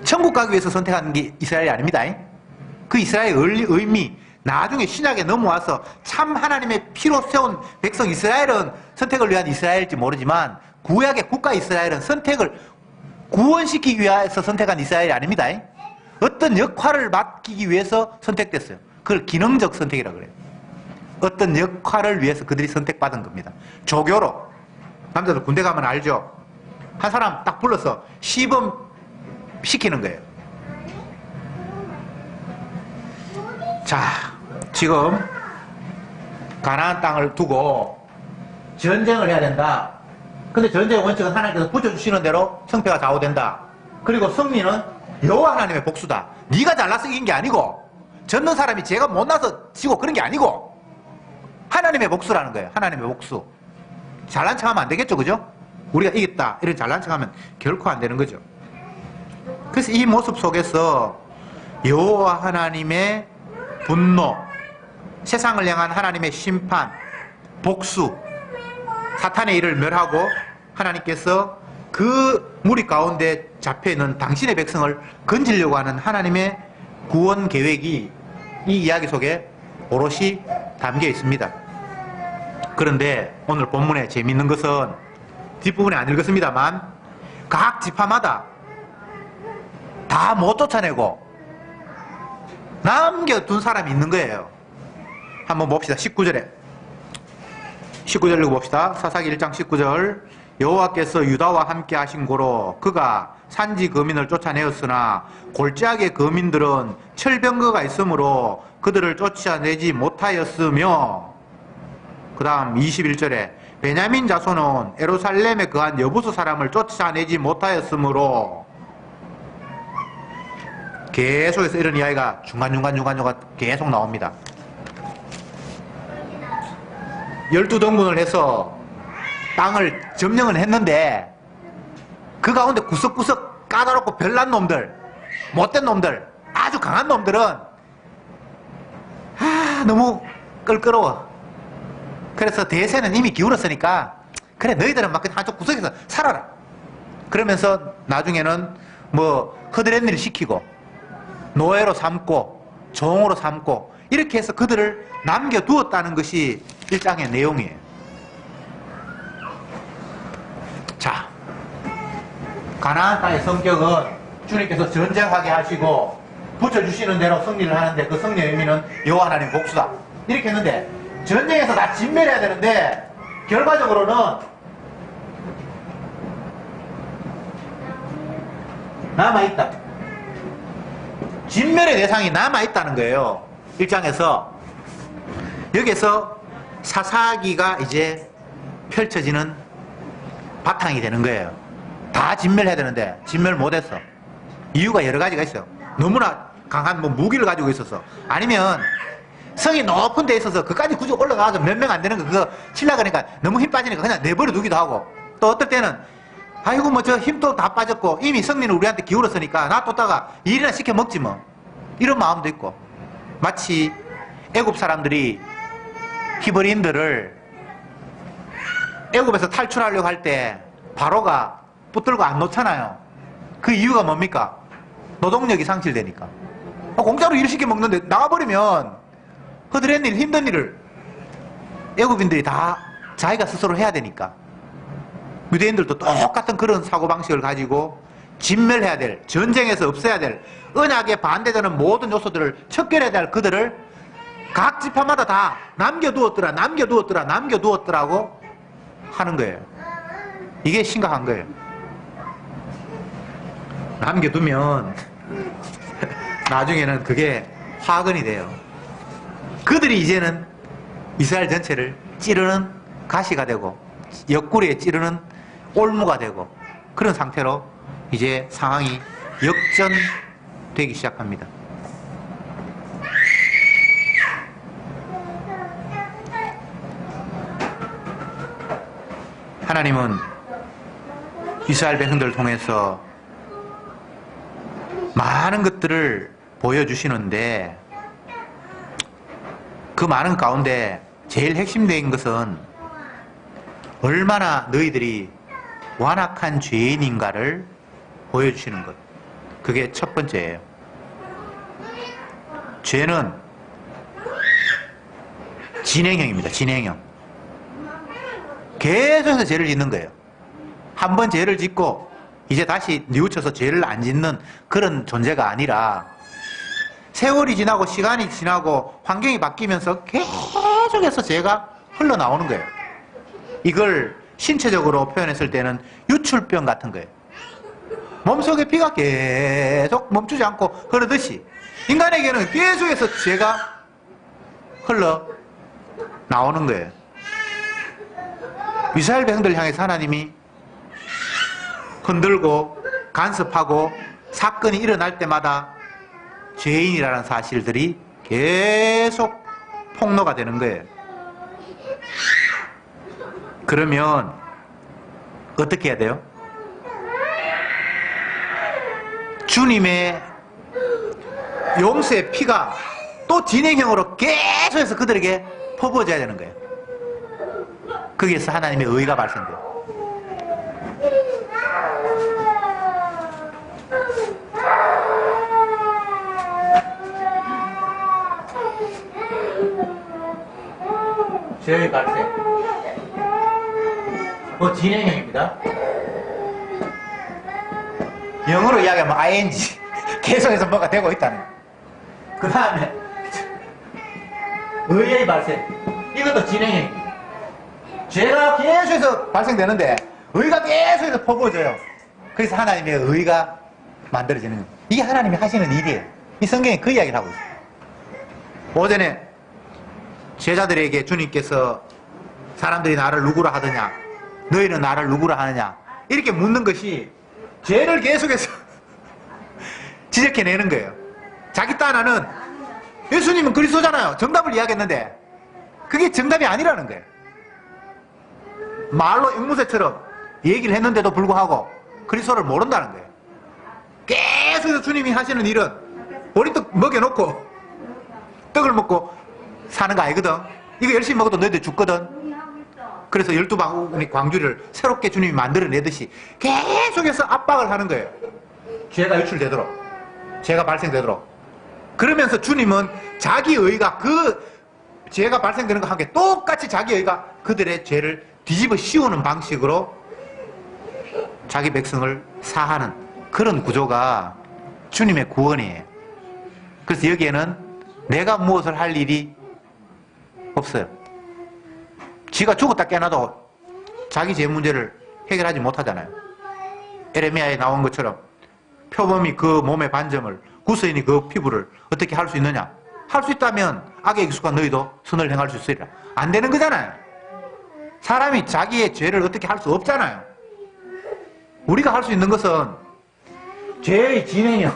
천국 가기 위해서 선택한 게 이스라엘이 아닙니다. 그 이스라엘의 의미, 나중에 신약에 넘어와서 참 하나님의 피로 세운 백성 이스라엘은 선택을 위한 이스라엘일지 모르지만 구약의 국가 이스라엘은 선택을 구원시키기 위해서 선택한 이스라엘이 아닙니다. 어떤 역할을 맡기기 위해서 선택됐어요. 그걸 기능적 선택이라고 그래요. 어떤 역할을 위해서 그들이 선택받은 겁니다. 조교로, 남자들 군대 가면 알죠? 한 사람 딱 불러서 시범 시키는 거예요. 자, 지금 가나안 땅을 두고 전쟁을 해야 된다. 근데 전쟁의 원칙은 하나님께서 붙여주시는 대로 승패가 좌우된다. 그리고 승리는 여호와 하나님의 복수다. 네가 잘나서 이긴 게 아니고 졌는 사람이 제가 못나서 지고 그런 게 아니고 하나님의 복수라는 거예요. 하나님의 복수. 잘난 척하면 안 되겠죠, 그죠? 우리가 이겼다 이런 잘난 척하면 결코 안 되는 거죠. 그래서 이 모습 속에서 여호와 하나님의 분노, 세상을 향한 하나님의 심판, 복수, 사탄의 일을 멸하고 하나님께서 그 무리 가운데 잡혀있는 당신의 백성을 건지려고 하는 하나님의 구원 계획이 이 이야기 속에 오롯이 담겨 있습니다. 그런데 오늘 본문에 재미있는 것은 뒷부분에 안 읽었습니다만 각 지파마다 다 못 쫓아내고 남겨둔 사람이 있는 거예요. 한번 봅시다. 19절 읽어봅시다. 사사기 1장 19절. 여호와께서 유다와 함께 하신 고로 그가 산지 거민을 쫓아내었으나 골짜기의 거민들은 철병거가 있으므로 그들을 쫓아내지 못하였으며, 그 다음 21절에 베냐민 자손은 예루살렘에 거한 여부수 사람을 쫓아내지 못하였으므로, 계속해서 이런 이야기가 중간중간 계속 나옵니다. 12등분을 해서 땅을 점령을 했는데 그 가운데 구석구석 까다롭고 별난 놈들, 못된 놈들, 아주 강한 놈들은 너무 껄끄러워. 그래서 대세는 이미 기울었으니까 그래 너희들은 막 그냥 한쪽 구석에서 살아라. 그러면서 나중에는 뭐 허드렛 일 시키고 노예로 삼고 종으로 삼고 이렇게 해서 그들을 남겨두었다는 것이 1장의 내용이에요. 자, 가나안 땅의 성격은 주님께서 전쟁하게 하시고 붙여주시는 대로 승리를 하는데 그 승리의 의미는 여호와 하나님 복수다. 이렇게 했는데 전쟁에서 다 진멸해야 되는데 결과적으로는 남아있다. 진멸의 대상이 남아있다는 거예요. 1장에서. 여기에서 사사기가 이제 펼쳐지는 바탕이 되는 거예요. 다 진멸해야 되는데 진멸 못했어. 이유가 여러 가지가 있어요. 너무나 강한 무기를 가지고 있어서, 아니면 성이 높은 데 있어서 그까지 굳이 올라가서 몇 명 안 되는 거 그거 치려고 하니까 너무 힘 빠지니까 그냥 내버려 두기도 하고, 또 어떨 때는 아이고 뭐 저 힘도 다 빠졌고 이미 승리는 우리한테 기울었으니까 놔뒀다가 일이나 시켜 먹지 뭐, 이런 마음도 있고, 마치 애굽 사람들이 히브리인들을 애굽에서 탈출하려고 할 때 바로가 붙들고 안 놓잖아요. 그 이유가 뭡니까? 노동력이 상실되니까. 공짜로 일 시켜 먹는데 나가버리면 허드렛 일, 힘든 일을 애국인들이 다 자기가 스스로 해야 되니까. 유대인들도 똑같은 그런 사고방식을 가지고 진멸해야 될, 전쟁에서 없애야 될, 언약에 반대되는 모든 요소들을 척결해야 될 그들을 각 지파마다 다 남겨두었더라고 하는 거예요. 이게 심각한 거예요. 남겨두면 나중에는 그게 화근이 돼요. 그들이 이제는 이스라엘 전체를 찌르는 가시가 되고 옆구리에 찌르는 올무가 되고 그런 상태로 이제 상황이 역전되기 시작합니다. 하나님은 이스라엘 백성들을 통해서 많은 것들을 보여주시는데 그 많은 가운데 제일 핵심적인 것은 얼마나 너희들이 완악한 죄인인가를 보여주시는 것. 그게 첫 번째예요. 죄는 진행형입니다. 진행형. 계속해서 죄를 짓는 거예요. 한 번 죄를 짓고 이제 다시 뉘우쳐서 죄를 안 짓는 그런 존재가 아니라 세월이 지나고 시간이 지나고 환경이 바뀌면서 계속해서 죄가 흘러나오는 거예요. 이걸 신체적으로 표현했을 때는 유출병 같은 거예요. 몸속에 피가 계속 멈추지 않고 흐르듯이 인간에게는 계속해서 죄가 흘러나오는 거예요. 이스라엘 백성들 향해서 하나님이 흔들고 간섭하고 사건이 일어날 때마다 죄인이라는 사실들이 계속 폭로가 되는 거예요. 그러면 어떻게 해야 돼요? 주님의 용서의 피가 또 진행형으로 계속해서 그들에게 퍼부어져야 되는 거예요. 거기에서 하나님의 의가 발생돼요. 죄의 발생. 진행형입니다. 영어로 이야기하면 ing. 계속해서 뭐가 되고 있다는 거예요. 그 다음에 의의 발생. 이것도 진행형입니다. 죄가 계속해서 발생되는데 의가 계속해서 퍼부어져요. 그래서 하나님의 의가 만들어지는 거예요. 이게 하나님이 하시는 일이에요. 이 성경에 그 이야기를 하고 있어요. 오전에 제자들에게 주님께서 사람들이 나를 누구라 하더냐, 너희는 나를 누구라 하느냐, 이렇게 묻는 것이 죄를 계속해서 지적해내는 거예요. 자기 딴하는 예수님은 그리스도잖아요. 정답을 이야기했는데 그게 정답이 아니라는 거예요. 말로 앵무새처럼 얘기를 했는데도 불구하고 그리스도를 모른다는 거예요. 계속해서 주님이 하시는 일은 보리떡 먹여놓고 떡을 먹고 사는 거 아니거든. 이거 열심히 먹어도 너희들 죽거든. 그래서 12방울이 광주를 새롭게 주님이 만들어내듯이 계속해서 압박을 하는 거예요. 죄가 유출되도록, 죄가 발생되도록. 그러면서 주님은 자기 의가 그 죄가 발생되는 것과 함께 똑같이 자기 의가 그들의 죄를 뒤집어 씌우는 방식으로 자기 백성을 사하는 그런 구조가 주님의 구원이에요. 그래서 여기에는 내가 무엇을 할 일이 없어요. 지가 죽었다 깨어나도 자기 죄 문제를 해결하지 못하잖아요. 에레미야에 나온 것처럼 표범이 그 몸의 반점을, 구스인이 그 피부를 어떻게 할 수 있느냐? 할 수 있다면 악에 익숙한 너희도 선을 행할 수 있으리라. 안 되는 거잖아요. 사람이 자기의 죄를 어떻게 할 수 없잖아요. 우리가 할 수 있는 것은 죄의 진행이요.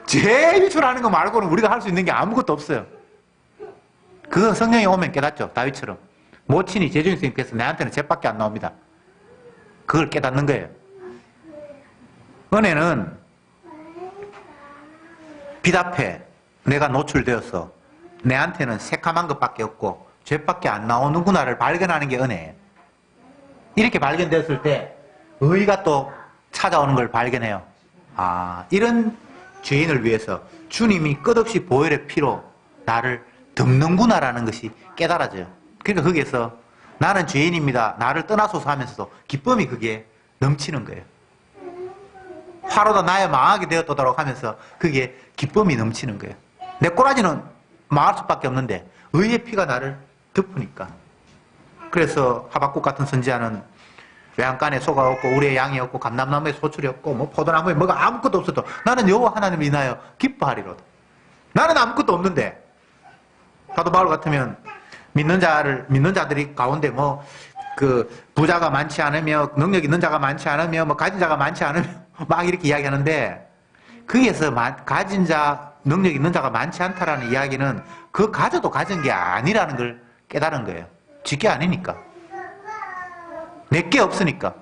죄 유출하는 거 말고는 우리가 할 수 있는 게 아무것도 없어요. 그건 성령이 오면 깨닫죠. 다윗처럼. 모친이 제중의 선생님께서 내한테는 죄밖에 안 나옵니다. 그걸 깨닫는 거예요. 은혜는 빛 앞에 내가 노출되어서 내한테는 새카만 것밖에 없고 죄밖에 안 나오는구나를 발견하는 게 은혜예요. 이렇게 발견되었을 때 의가 또 찾아오는 걸 발견해요. 아, 이런 죄인을 위해서 주님이 끝없이 보혈의 피로 나를 덮는구나라는 것이 깨달아져요. 그러니까 거기에서 나는 죄인입니다. 나를 떠나소서 하면서도 기쁨이 그게 넘치는 거예요. 화로다 나의 망하게 되었도록 하면서 그게 기쁨이 넘치는 거예요. 내 꼬라지는 망할 수밖에 없는데 의의 피가 나를 덮으니까. 그래서 하박국 같은 선지자는 외양간에 소가 없고 우리의 양이 없고 감람나무에 소출이 없고 뭐 포도나무에 뭐가 아무것도 없어도 나는 여호와 하나님을 인하여 기뻐하리로다. 나는 아무것도 없는데 사도 바울 같으면 믿는 자들이 가운데 뭐 그 부자가 많지 않으며 능력 있는 자가 많지 않으며 뭐 가진 자가 많지 않으며 막 이렇게 이야기하는데 거기에서 가진 자 능력 있는 자가 많지 않다라는 이야기는 그 가져도 가진 게 아니라는 걸 깨달은 거예요. 지게 아니니까. 내게 없으니까.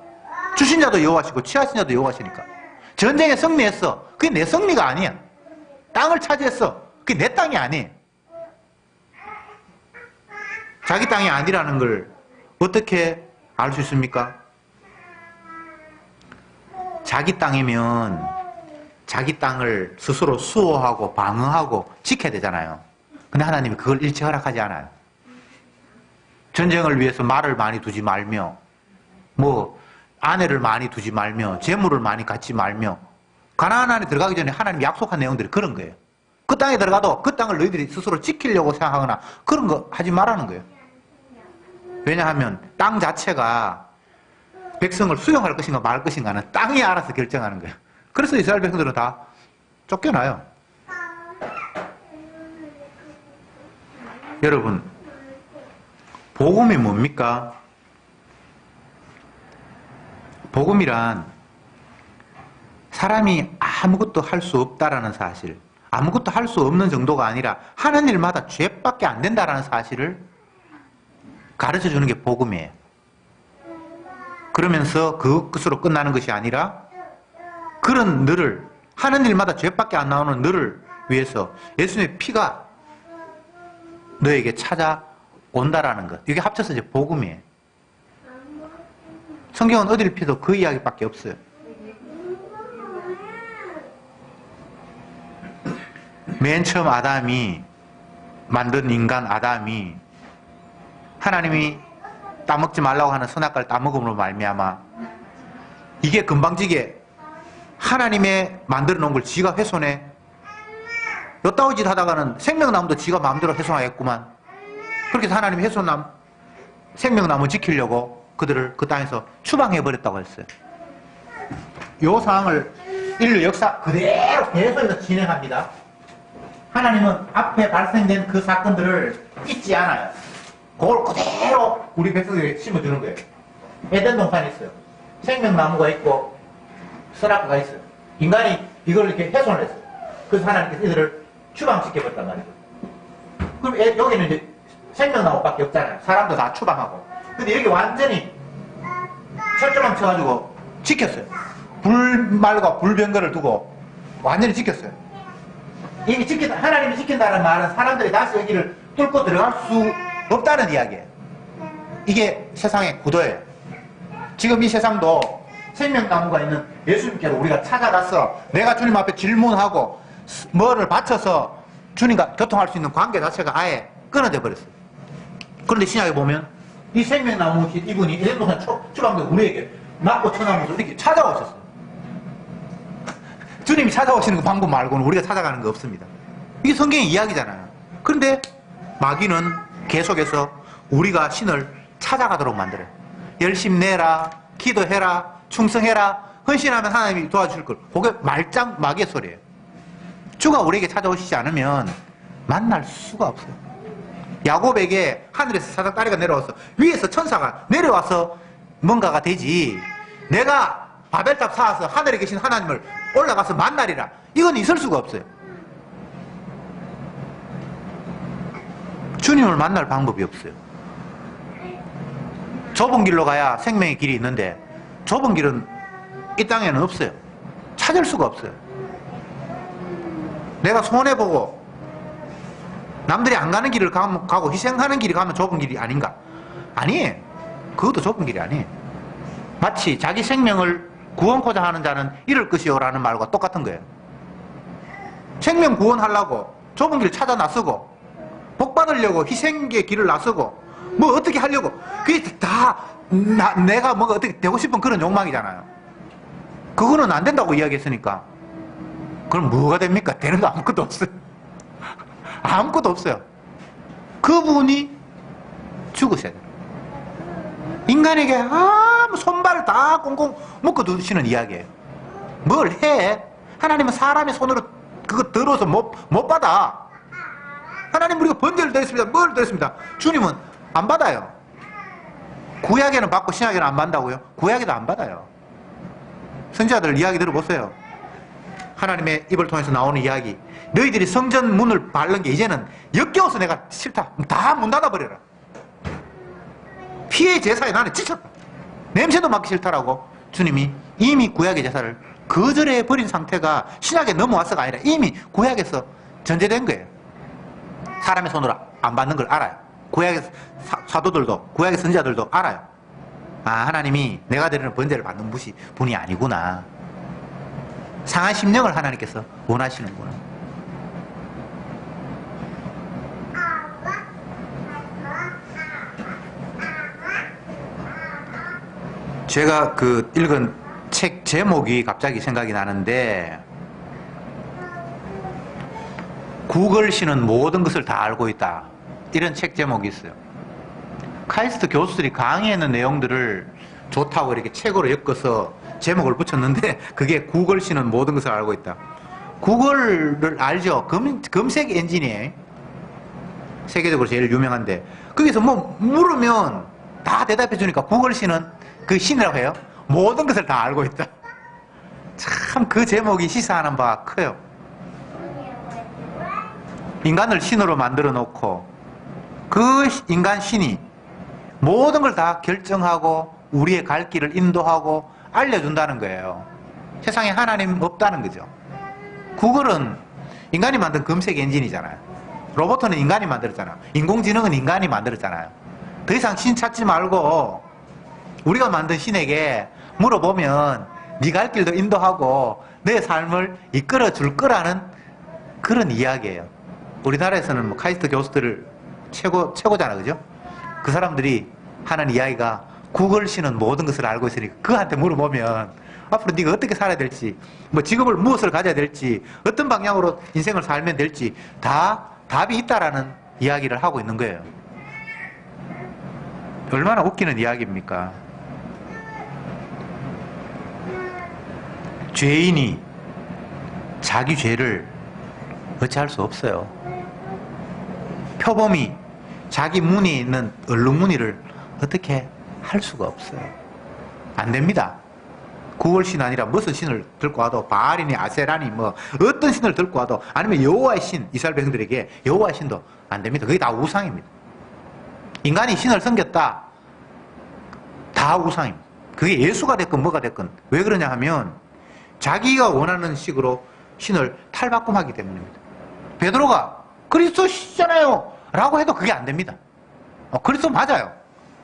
주신 자도 여호와시고 취하신 자도 여호와시니까. 전쟁에 승리했어. 그게 내 승리가 아니야. 땅을 차지했어. 그게 내 땅이 아니에요. 자기 땅이 아니라는 걸 어떻게 알 수 있습니까? 자기 땅이면 자기 땅을 스스로 수호하고 방어하고 지켜야 되잖아요. 근데 하나님이 그걸 일체 허락하지 않아요. 전쟁을 위해서 말을 많이 두지 말며 뭐 아내를 많이 두지 말며 재물을 많이 갖지 말며 가나안 안에 들어가기 전에 하나님이 약속한 내용들이 그런 거예요. 그 땅에 들어가도 그 땅을 너희들이 스스로 지키려고 생각하거나 그런 거 하지 말라는 거예요. 왜냐하면 땅 자체가 백성을 수용할 것인가 말 것인가는 땅이 알아서 결정하는 거예요. 그래서 이스라엘 백성들은 다 쫓겨나요. 여러분, 복음이 뭡니까? 복음이란 사람이 아무것도 할 수 없다라는 사실, 아무것도 할 수 없는 정도가 아니라 하는 일마다 죄밖에 안 된다라는 사실을 가르쳐주는 게 복음이에요. 그러면서 그것으로 끝나는 것이 아니라 그런 너를, 하는 일마다 죄밖에 안 나오는 너를 위해서 예수님의 피가 너에게 찾아온다라는 것. 이게 합쳐서 이제 복음이에요. 성경은 어디를 펴도 그 이야기밖에 없어요. 맨 처음 아담이 만든 인간 아담이 하나님이 따먹지 말라고 하는 선악과를 따먹음으로 말미암아 이게 금방지게 하나님의 만들어 놓은 걸 지가 훼손해. 요따위 짓 하다가는 생명나무도 지가 마음대로 훼손하겠구만. 그렇게 해서 하나님이 생명나무 지키려고 그들을 그 땅에서 추방해버렸다고 했어요. 이 상황을 인류 역사 그대로 계속해서 진행합니다. 하나님은 앞에 발생된 그 사건들을 잊지 않아요. 그걸 그대로 우리 백성들에게 심어주는 거예요. 에덴 동산이 있어요. 생명나무가 있고 선악과가 있어요. 인간이 이걸 이렇게 훼손을 했어요. 그래서 하나님께서 이들을 추방시켜버렸단 말이죠. 그럼 여기는 이제 생명나무밖에 없잖아요. 사람도 다 추방하고. 근데 여기 완전히 철조망 쳐가지고 지켰어요. 불말과 불병거를 두고 완전히 지켰어요. 이게 하나님이 지킨다는 말은 사람들이 다시 여기를 뚫고 들어갈 수 없다는 이야기예요. 이게 세상의 구도예요. 지금 이 세상도 생명나무가 있는 예수님께로 우리가 찾아가서 내가 주님 앞에 질문하고 뭐를 바쳐서 주님과 교통할 수 있는 관계 자체가 아예 끊어져 버렸어요. 그런데 신약에 보면 이 생명나무 이분이 에덴동산 추방된 우리에게 낮고 천하면서 이렇게 찾아오셨어요. 주님이 찾아오시는 그 방법 말고는 우리가 찾아가는 거 없습니다. 이게 성경의 이야기잖아요. 그런데 마귀는 계속해서 우리가 신을 찾아가도록 만들어요. 열심 내라, 기도해라, 충성해라, 헌신하면 하나님이 도와줄 걸. 그게 말짱 마귀의 소리예요. 주가 우리에게 찾아오시지 않으면 만날 수가 없어요. 야곱에게 하늘에서 사닥다리가 내려와서 위에서 천사가 내려와서 뭔가가 되지, 내가 바벨탑 쌓아서 하늘에 계신 하나님을 올라가서 만나리라, 이건 있을 수가 없어요. 주님을 만날 방법이 없어요. 좁은 길로 가야 생명의 길이 있는데 좁은 길은 이 땅에는 없어요. 찾을 수가 없어요. 내가 손해보고 남들이 안 가는 길을 가고 희생하는 길이 가면 좁은 길이 아닌가? 아니에요. 그것도 좁은 길이 아니에요. 마치 자기 생명을 구원코자 하는 자는 잃을 것이요라는 말과 똑같은 거예요. 생명 구원하려고 좁은 길을 찾아 나서고 복 받으려고 희생의 길을 나서고 뭐 어떻게 하려고. 그게 다 내가 뭔가 어떻게 되고 싶은 그런 욕망이잖아요. 그거는 안 된다고 이야기했으니까. 그럼 뭐가 됩니까? 되는 거 아무것도 없어요. 아무것도 없어요. 그분이 죽으셔야 돼요. 인간에게 아무 손발을 다 꽁꽁 묶어 두시는 이야기예요. 뭘 해? 하나님은 사람의 손으로 그거 들어서 못 받아. 하나님 우리가 번제를 드렸습니다. 뭘 드렸습니다. 주님은 안 받아요. 구약에는 받고 신약에는 안 받는다고요? 구약에도 안 받아요. 선지자들 이야기 들어보세요. 하나님의 입을 통해서 나오는 이야기. 너희들이 성전 문을 밟는 게 이제는 역겨워서 내가 싫다. 다 문 닫아버려라. 피해 제사에 나는 지쳤다. 냄새도 맡기 싫다라고 주님이 이미 구약의 제사를 거절해 버린 상태가 신약에 넘어와서가 아니라 이미 구약에서 전제된 거예요. 사람의 손으로 안 받는 걸 알아요. 구약의 사도들도 구약의 선지자들도 알아요. 아, 하나님이 내가 드리는 번제를 받는 분이 아니구나. 상한 심령을 하나님께서 원하시는구나. 제가 읽은 책 제목이 갑자기 생각이 나는데, 구걸신은 모든 것을 다 알고 있다, 이런 책 제목이 있어요. 카이스트 교수들이 강의하는 내용들을 좋다고 이렇게 책으로 엮어서 제목을 붙였는데, 그게 구걸신은 모든 것을 알고 있다. 구글을 알죠? 검색 엔진이에요. 세계적으로 제일 유명한데, 거기서 뭐 물으면 다 대답해 주니까 구걸신은 그 신이라고 해요. 모든 것을 다 알고 있다. 참 그 제목이 시사하는 바가 커요. 인간을 신으로 만들어 놓고 그 인간 신이 모든 걸 다 결정하고 우리의 갈 길을 인도하고 알려준다는 거예요. 세상에 하나님 없다는 거죠. 구글은 인간이 만든 검색 엔진이잖아요. 로봇은 인간이 만들었잖아요. 인공지능은 인간이 만들었잖아요. 더 이상 신 찾지 말고 우리가 만든 신에게 물어보면 네 갈 길도 인도하고 내 삶을 이끌어 줄 거라는 그런 이야기예요. 우리나라에서는 뭐 카이스트 교수들을 최고잖아, 그죠? 그 사람들이 하는 이야기가 구글 신은 모든 것을 알고 있으니까 그한테 물어보면 앞으로 네가 어떻게 살아야 될지, 뭐 직업을 무엇을 가져야 될지, 어떤 방향으로 인생을 살면 될지 다 답이 있다라는 이야기를 하고 있는 거예요. 얼마나 웃기는 이야기입니까? 죄인이 자기 죄를 어찌할 수 없어요. 표범이 자기 문의에 있는 얼룩무늬를 어떻게 할 수가 없어요. 안 됩니다. 구월신 아니라 무슨 신을 들고 와도, 바알이니 아세라니 뭐 어떤 신을 들고 와도, 아니면 여호와의 신, 이스라엘 백성들에게 여호와의 신도 안 됩니다. 그게 다 우상입니다. 인간이 신을 섬겼다, 다 우상입니다. 그게 예수가 됐건 뭐가 됐건. 왜 그러냐 하면 자기가 원하는 식으로 신을 탈바꿈하기 때문입니다. 베드로가 그리스도시잖아요 라고 해도 그게 안 됩니다. 그리스도 맞아요.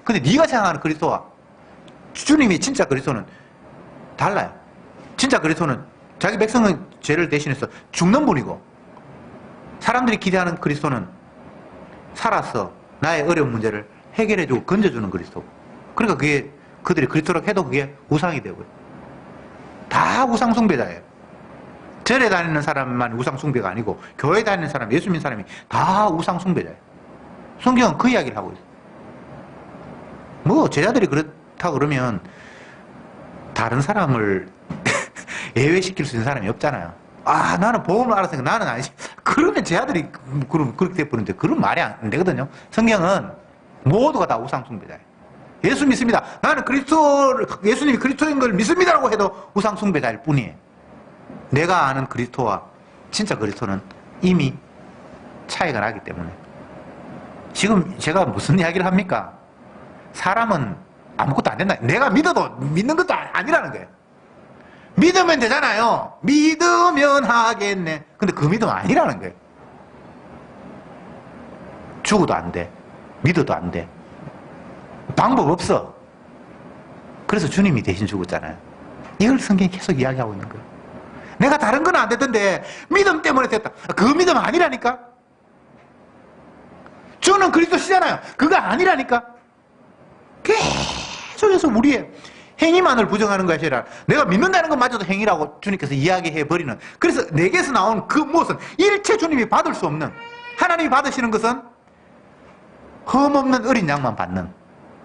근데 네가 생각하는 그리스도와 주님이 진짜 그리스도는 달라요. 진짜 그리스도는 자기 백성의 죄를 대신해서 죽는 분이고, 사람들이 기대하는 그리스도는 살아서 나의 어려운 문제를 해결해주고 건져주는 그리스도. 그러니까 그게 그들이 그리스도라고 해도 그게 우상이 되고요. 다 우상 숭배자예요. 절에 다니는 사람만 우상 숭배가 아니고 교회 다니는 사람, 예수 믿는 사람이 다 우상 숭배자예요. 성경은 그 이야기를 하고 있어요. 뭐 제자들이 그렇다 그러면 다른 사람을 예외시킬 수 있는 사람이 없잖아요. 아, 나는 복음을 알았으니까 나는 아니지. 그러면 제자들이 그렇게 돼버리는데 그런 말이 안 되거든요. 성경은 모두가 다 우상 숭배자예요. 예수 믿습니다. 나는 예수님이 그리스도인 걸 믿습니다라고 해도 우상 숭배자일 뿐이에요. 내가 아는 그리스도와 진짜 그리스도는 이미 차이가 나기 때문에. 지금 제가 무슨 이야기를 합니까? 사람은 아무것도 안 된다. 내가 믿어도 믿는 것도 아니라는 거예요. 믿으면 되잖아요. 믿으면 하겠네. 근데 그 믿음 아니라는 거예요. 죽어도 안 돼. 믿어도 안 돼. 방법 없어. 그래서 주님이 대신 죽었잖아요. 이걸 성경이 계속 이야기하고 있는 거예요. 내가 다른 건 안 됐던데 믿음 때문에 됐다. 그 믿음 아니라니까. 주는 그리스도시잖아요. 그거 아니라니까. 계속해서 우리의 행위만을 부정하는 것이 아니라 내가 믿는다는 것마저도 행위라고 주님께서 이야기해버리는, 그래서 내게서 나온 그 무엇은 일체 주님이 받을 수 없는, 하나님이 받으시는 것은 흠없는 어린 양만 받는,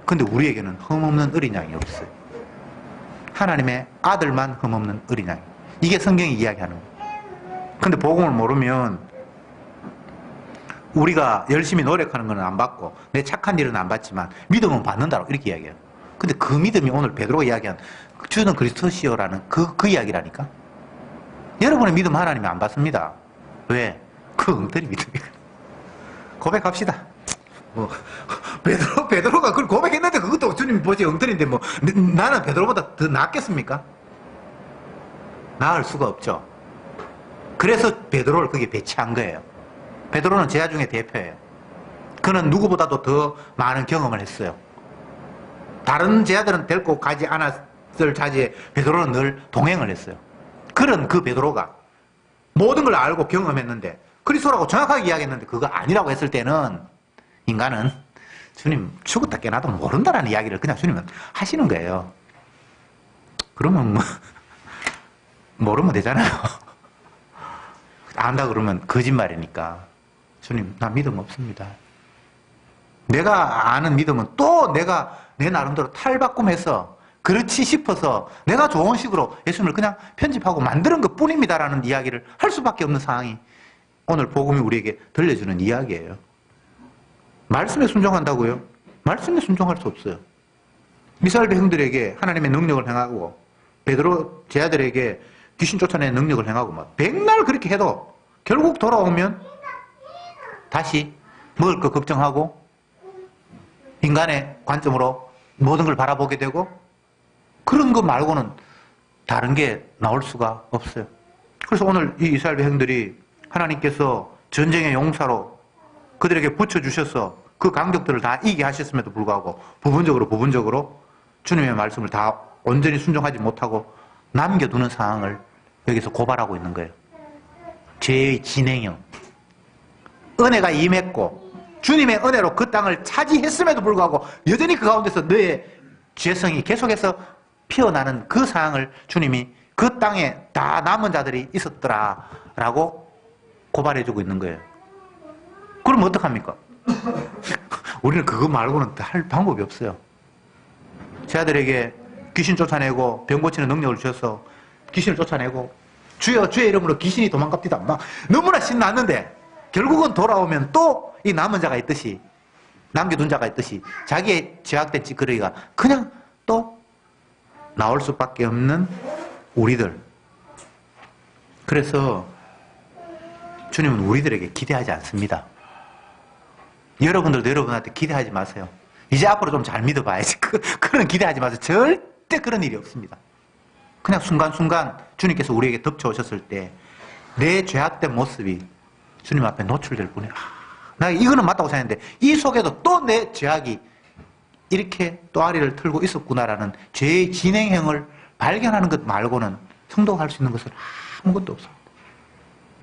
근데 우리에게는 흠없는 어린 양이 없어요. 하나님의 아들만 흠없는 어린 양. 이게 성경이 이야기하는 거예요. 근데 복음을 모르면 우리가 열심히 노력하는 건 안 받고 내 착한 일은 안 받지만 믿음은 받는다고 이렇게 이야기해요. 근데 그 믿음이 오늘 베드로가 이야기한 주는 그리스도시요라는 그 이야기라니까. 여러분의 믿음 하나님이 안 받습니다. 왜? 그 엉터리 믿음이거든. 고백합시다. 뭐 베드로가 그걸 고백했는데 그것도 주님 보지 엉터리인데 뭐 나는 베드로보다 더 낫겠습니까? 나을 수가 없죠. 그래서 베드로를 거기에 배치한 거예요. 베드로는 제자 중에 대표예요. 그는 누구보다도 더 많은 경험을 했어요. 다른 제자들은 데리고 가지 않았을 자리에 베드로는 늘 동행을 했어요. 그런 그 베드로가 모든 걸 알고 경험했는데 그리스도라고 정확하게 이야기했는데 그거 아니라고 했을 때는 인간은 주님 죽었다 깨나도 모른다라는 이야기를 그냥 주님은 하시는 거예요. 그러면 뭐 모르면 되잖아요. 안다 그러면 거짓말이니까. 주님 나 믿음 없습니다. 내가 아는 믿음은 또 내가 내 나름대로 탈바꿈해서 그렇지 싶어서 내가 좋은 식으로 예수님을 그냥 편집하고 만드는 것 뿐입니다라는 이야기를 할 수밖에 없는 상황이 오늘 복음이 우리에게 들려주는 이야기예요. 말씀에 순종한다고요? 말씀에 순종할 수 없어요. 이스라엘 백성들에게 하나님의 능력을 행하고 베드로 제자들에게 귀신 쫓아내는 능력을 행하고 막 백날 그렇게 해도 결국 돌아오면 다시 먹을 거 걱정하고 인간의 관점으로 모든 걸 바라보게 되고 그런 거 말고는 다른 게 나올 수가 없어요. 그래서 오늘 이 이스라엘 백성들이 하나님께서 전쟁의 용사로 그들에게 붙여주셔서 그 강적들을 다 이기게 하셨음에도 불구하고 부분적으로 주님의 말씀을 다 온전히 순종하지 못하고 남겨두는 상황을 여기서 고발하고 있는 거예요. 죄의 진행형. 은혜가 임했고 주님의 은혜로 그 땅을 차지했음에도 불구하고 여전히 그 가운데서 너의 죄성이 계속해서 피어나는 그 상황을 주님이 그 땅에 다 남은 자들이 있었더라 라고 고발해주고 있는 거예요. 그럼 어떡합니까? 우리는 그거 말고는 할 방법이 없어요. 제자들에게 귀신 쫓아내고 병 고치는 능력을 주셔서 귀신을 쫓아내고 주여 주의 이름으로 귀신이 도망갑디다 막 너무나 신났는데 결국은 돌아오면 또 이 남은 자가 있듯이 남겨둔 자가 있듯이 자기의 죄악된 찌끄러기가 그냥 또 나올 수밖에 없는 우리들. 그래서 주님은 우리들에게 기대하지 않습니다. 여러분들도 여러분한테 기대하지 마세요. 이제 앞으로 좀 잘 믿어봐야지. 그런 기대하지 마세요. 절대 그런 일이 없습니다. 그냥 순간순간 주님께서 우리에게 덮쳐오셨을 때 내 죄악된 모습이 주님 앞에 노출될 뿐이에요. 나 이거는 맞다고 생각했는데 이 속에도 또 내 죄악이 이렇게 또아리를 틀고 있었구나라는 죄의 진행형을 발견하는 것 말고는 성도가 할 수 있는 것은 아무것도 없습니다.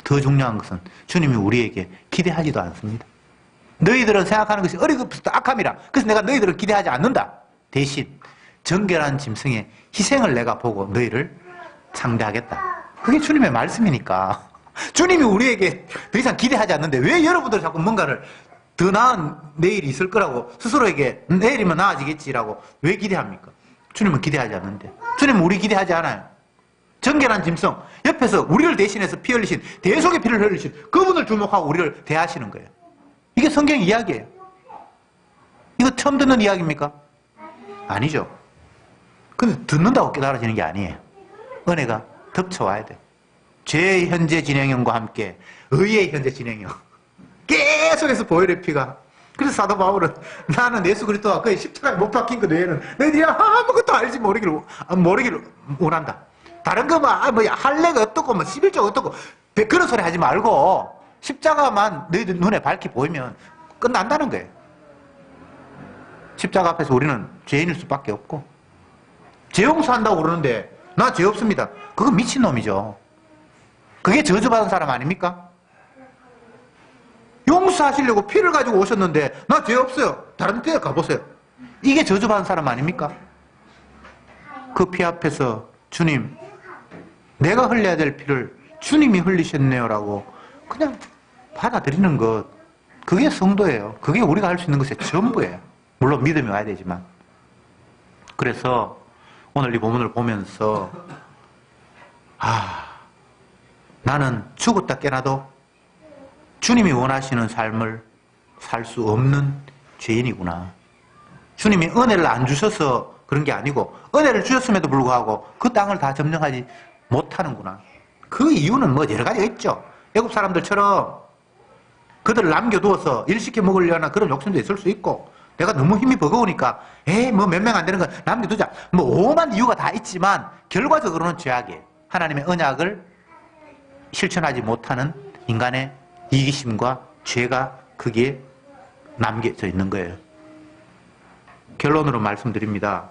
더 중요한 것은 주님이 우리에게 기대하지도 않습니다. 너희들은 생각하는 것이 어리석다 악함이라. 그래서 내가 너희들을 기대하지 않는다. 대신 정결한 짐승의 희생을 내가 보고 너희를 상대하겠다. 그게 주님의 말씀이니까. 주님이 우리에게 더 이상 기대하지 않는데 왜 여러분들 자꾸 뭔가를 더 나은 내일이 있을 거라고 스스로에게 내일이면 나아지겠지라고 왜 기대합니까? 주님은 기대하지 않는데. 주님은 우리 기대하지 않아요. 정결한 짐승 옆에서 우리를 대신해서 피 흘리신 대속의 피를 흘리신 그분을 주목하고 우리를 대하시는 거예요. 이게 성경 이야기예요. 이거 처음 듣는 이야기입니까? 아니죠. 근데 듣는다고 깨달아지는 게 아니에요. 은혜가 덮쳐와야 돼요. 죄의 현재 진행형과 함께 의의 현재 진행형. 계속해서 보혈의 피가. 그래서 사도 바울은 나는 예수 그리스도와 그의 십자가에 못 박힌 것 외에는 너희들이 아무것도 알지 모르기를 원한다. 다른 거 뭐 할례가 어떻고 뭐 11조가 어떻고 그런 소리 하지 말고 십자가만 너희들 눈에 밝히 보이면 끝난다는 거예요. 십자가 앞에서 우리는 죄인일 수밖에 없고 죄 용서한다고 그러는데 나 죄 없습니다. 그건 미친놈이죠. 그게 저주받은 사람 아닙니까? 용서하시려고 피를 가지고 오셨는데 나 죄 없어요. 다른 데 가보세요. 이게 저주받은 사람 아닙니까? 그 피 앞에서 주님, 내가 흘려야 될 피를 주님이 흘리셨네요 라고 그냥 받아들이는 것, 그게 성도예요. 그게 우리가 할 수 있는 것의 전부예요. 물론 믿음이 와야 되지만. 그래서 오늘 이 본문을 보면서 나는 죽었다 깨나도 주님이 원하시는 삶을 살 수 없는 죄인이구나. 주님이 은혜를 안 주셔서 그런 게 아니고 은혜를 주셨음에도 불구하고 그 땅을 다 점령하지 못하는구나. 그 이유는 뭐 여러 가지가 있죠. 애국 사람들처럼 그들을 남겨두어서 일시켜 먹으려나 그런 욕심도 있을 수 있고, 내가 너무 힘이 버거우니까 뭐 몇 명 안 되는 거 남겨두자, 뭐 오만 이유가 다 있지만 결과적으로는 죄악이에요. 하나님의 언약을 실천하지 못하는 인간의 이기심과 죄가 거기에 남겨져 있는 거예요. 결론으로 말씀드립니다.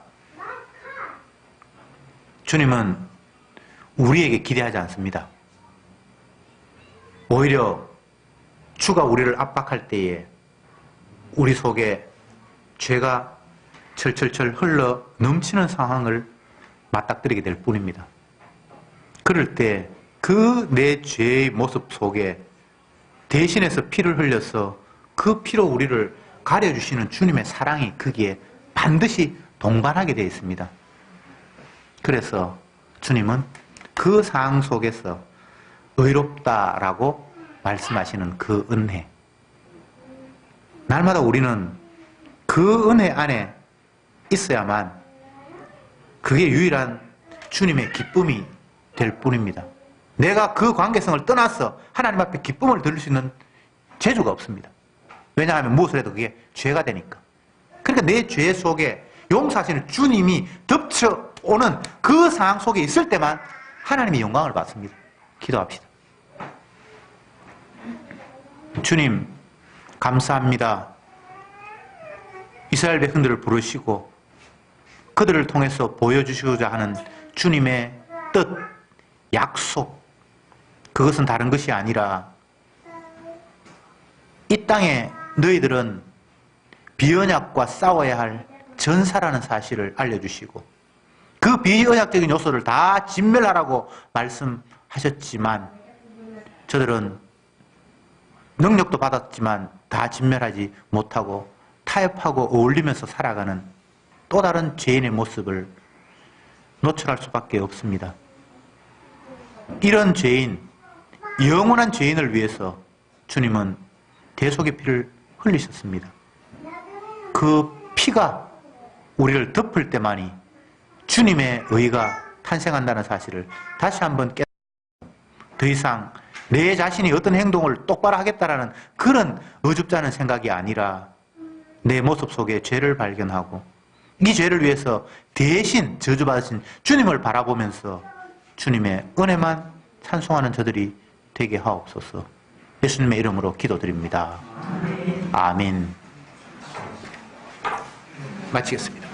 주님은 우리에게 기대하지 않습니다. 오히려 주가 우리를 압박할 때에 우리 속에 죄가 철철철 흘러 넘치는 상황을 맞닥뜨리게 될 뿐입니다. 그럴 때 그 내 죄의 모습 속에 대신해서 피를 흘려서 그 피로 우리를 가려주시는 주님의 사랑이 거기에 반드시 동반하게 되어 있습니다. 그래서 주님은 그 상황 속에서 의롭다라고 말씀하시는 그 은혜, 날마다 우리는 그 은혜 안에 있어야만 그게 유일한 주님의 기쁨이 될 뿐입니다. 내가 그 관계성을 떠나서 하나님 앞에 기쁨을 드릴 수 있는 재주가 없습니다. 왜냐하면 무엇을 해도 그게 죄가 되니까. 그러니까 내 죄 속에 용서하시는 주님이 덮쳐오는 그 상황 속에 있을 때만 하나님의 영광을 받습니다. 기도합시다. 주님, 감사합니다. 이스라엘 백성들을 부르시고 그들을 통해서 보여주시고자 하는 주님의 뜻, 약속, 그것은 다른 것이 아니라 이 땅에 너희들은 비언약과 싸워야 할 전사라는 사실을 알려주시고 그 비언약적인 요소를 다 진멸하라고 말씀하셨지만 저들은 능력도 받았지만 다 진멸하지 못하고 타협하고 어울리면서 살아가는 또 다른 죄인의 모습을 노출할 수밖에 없습니다. 이런 죄인, 영원한 죄인을 위해서 주님은 대속의 피를 흘리셨습니다. 그 피가 우리를 덮을 때만이 주님의 의가 탄생한다는 사실을 다시 한번 더 이상 내 자신이 어떤 행동을 똑바로 하겠다라는 그런 어줍지 않은 생각이 아니라 내 모습 속에 죄를 발견하고 이 죄를 위해서 대신 저주받으신 주님을 바라보면서 주님의 은혜만 찬송하는 저들이 되게 하옵소서. 예수님의 이름으로 기도드립니다. 아멘. 마치겠습니다.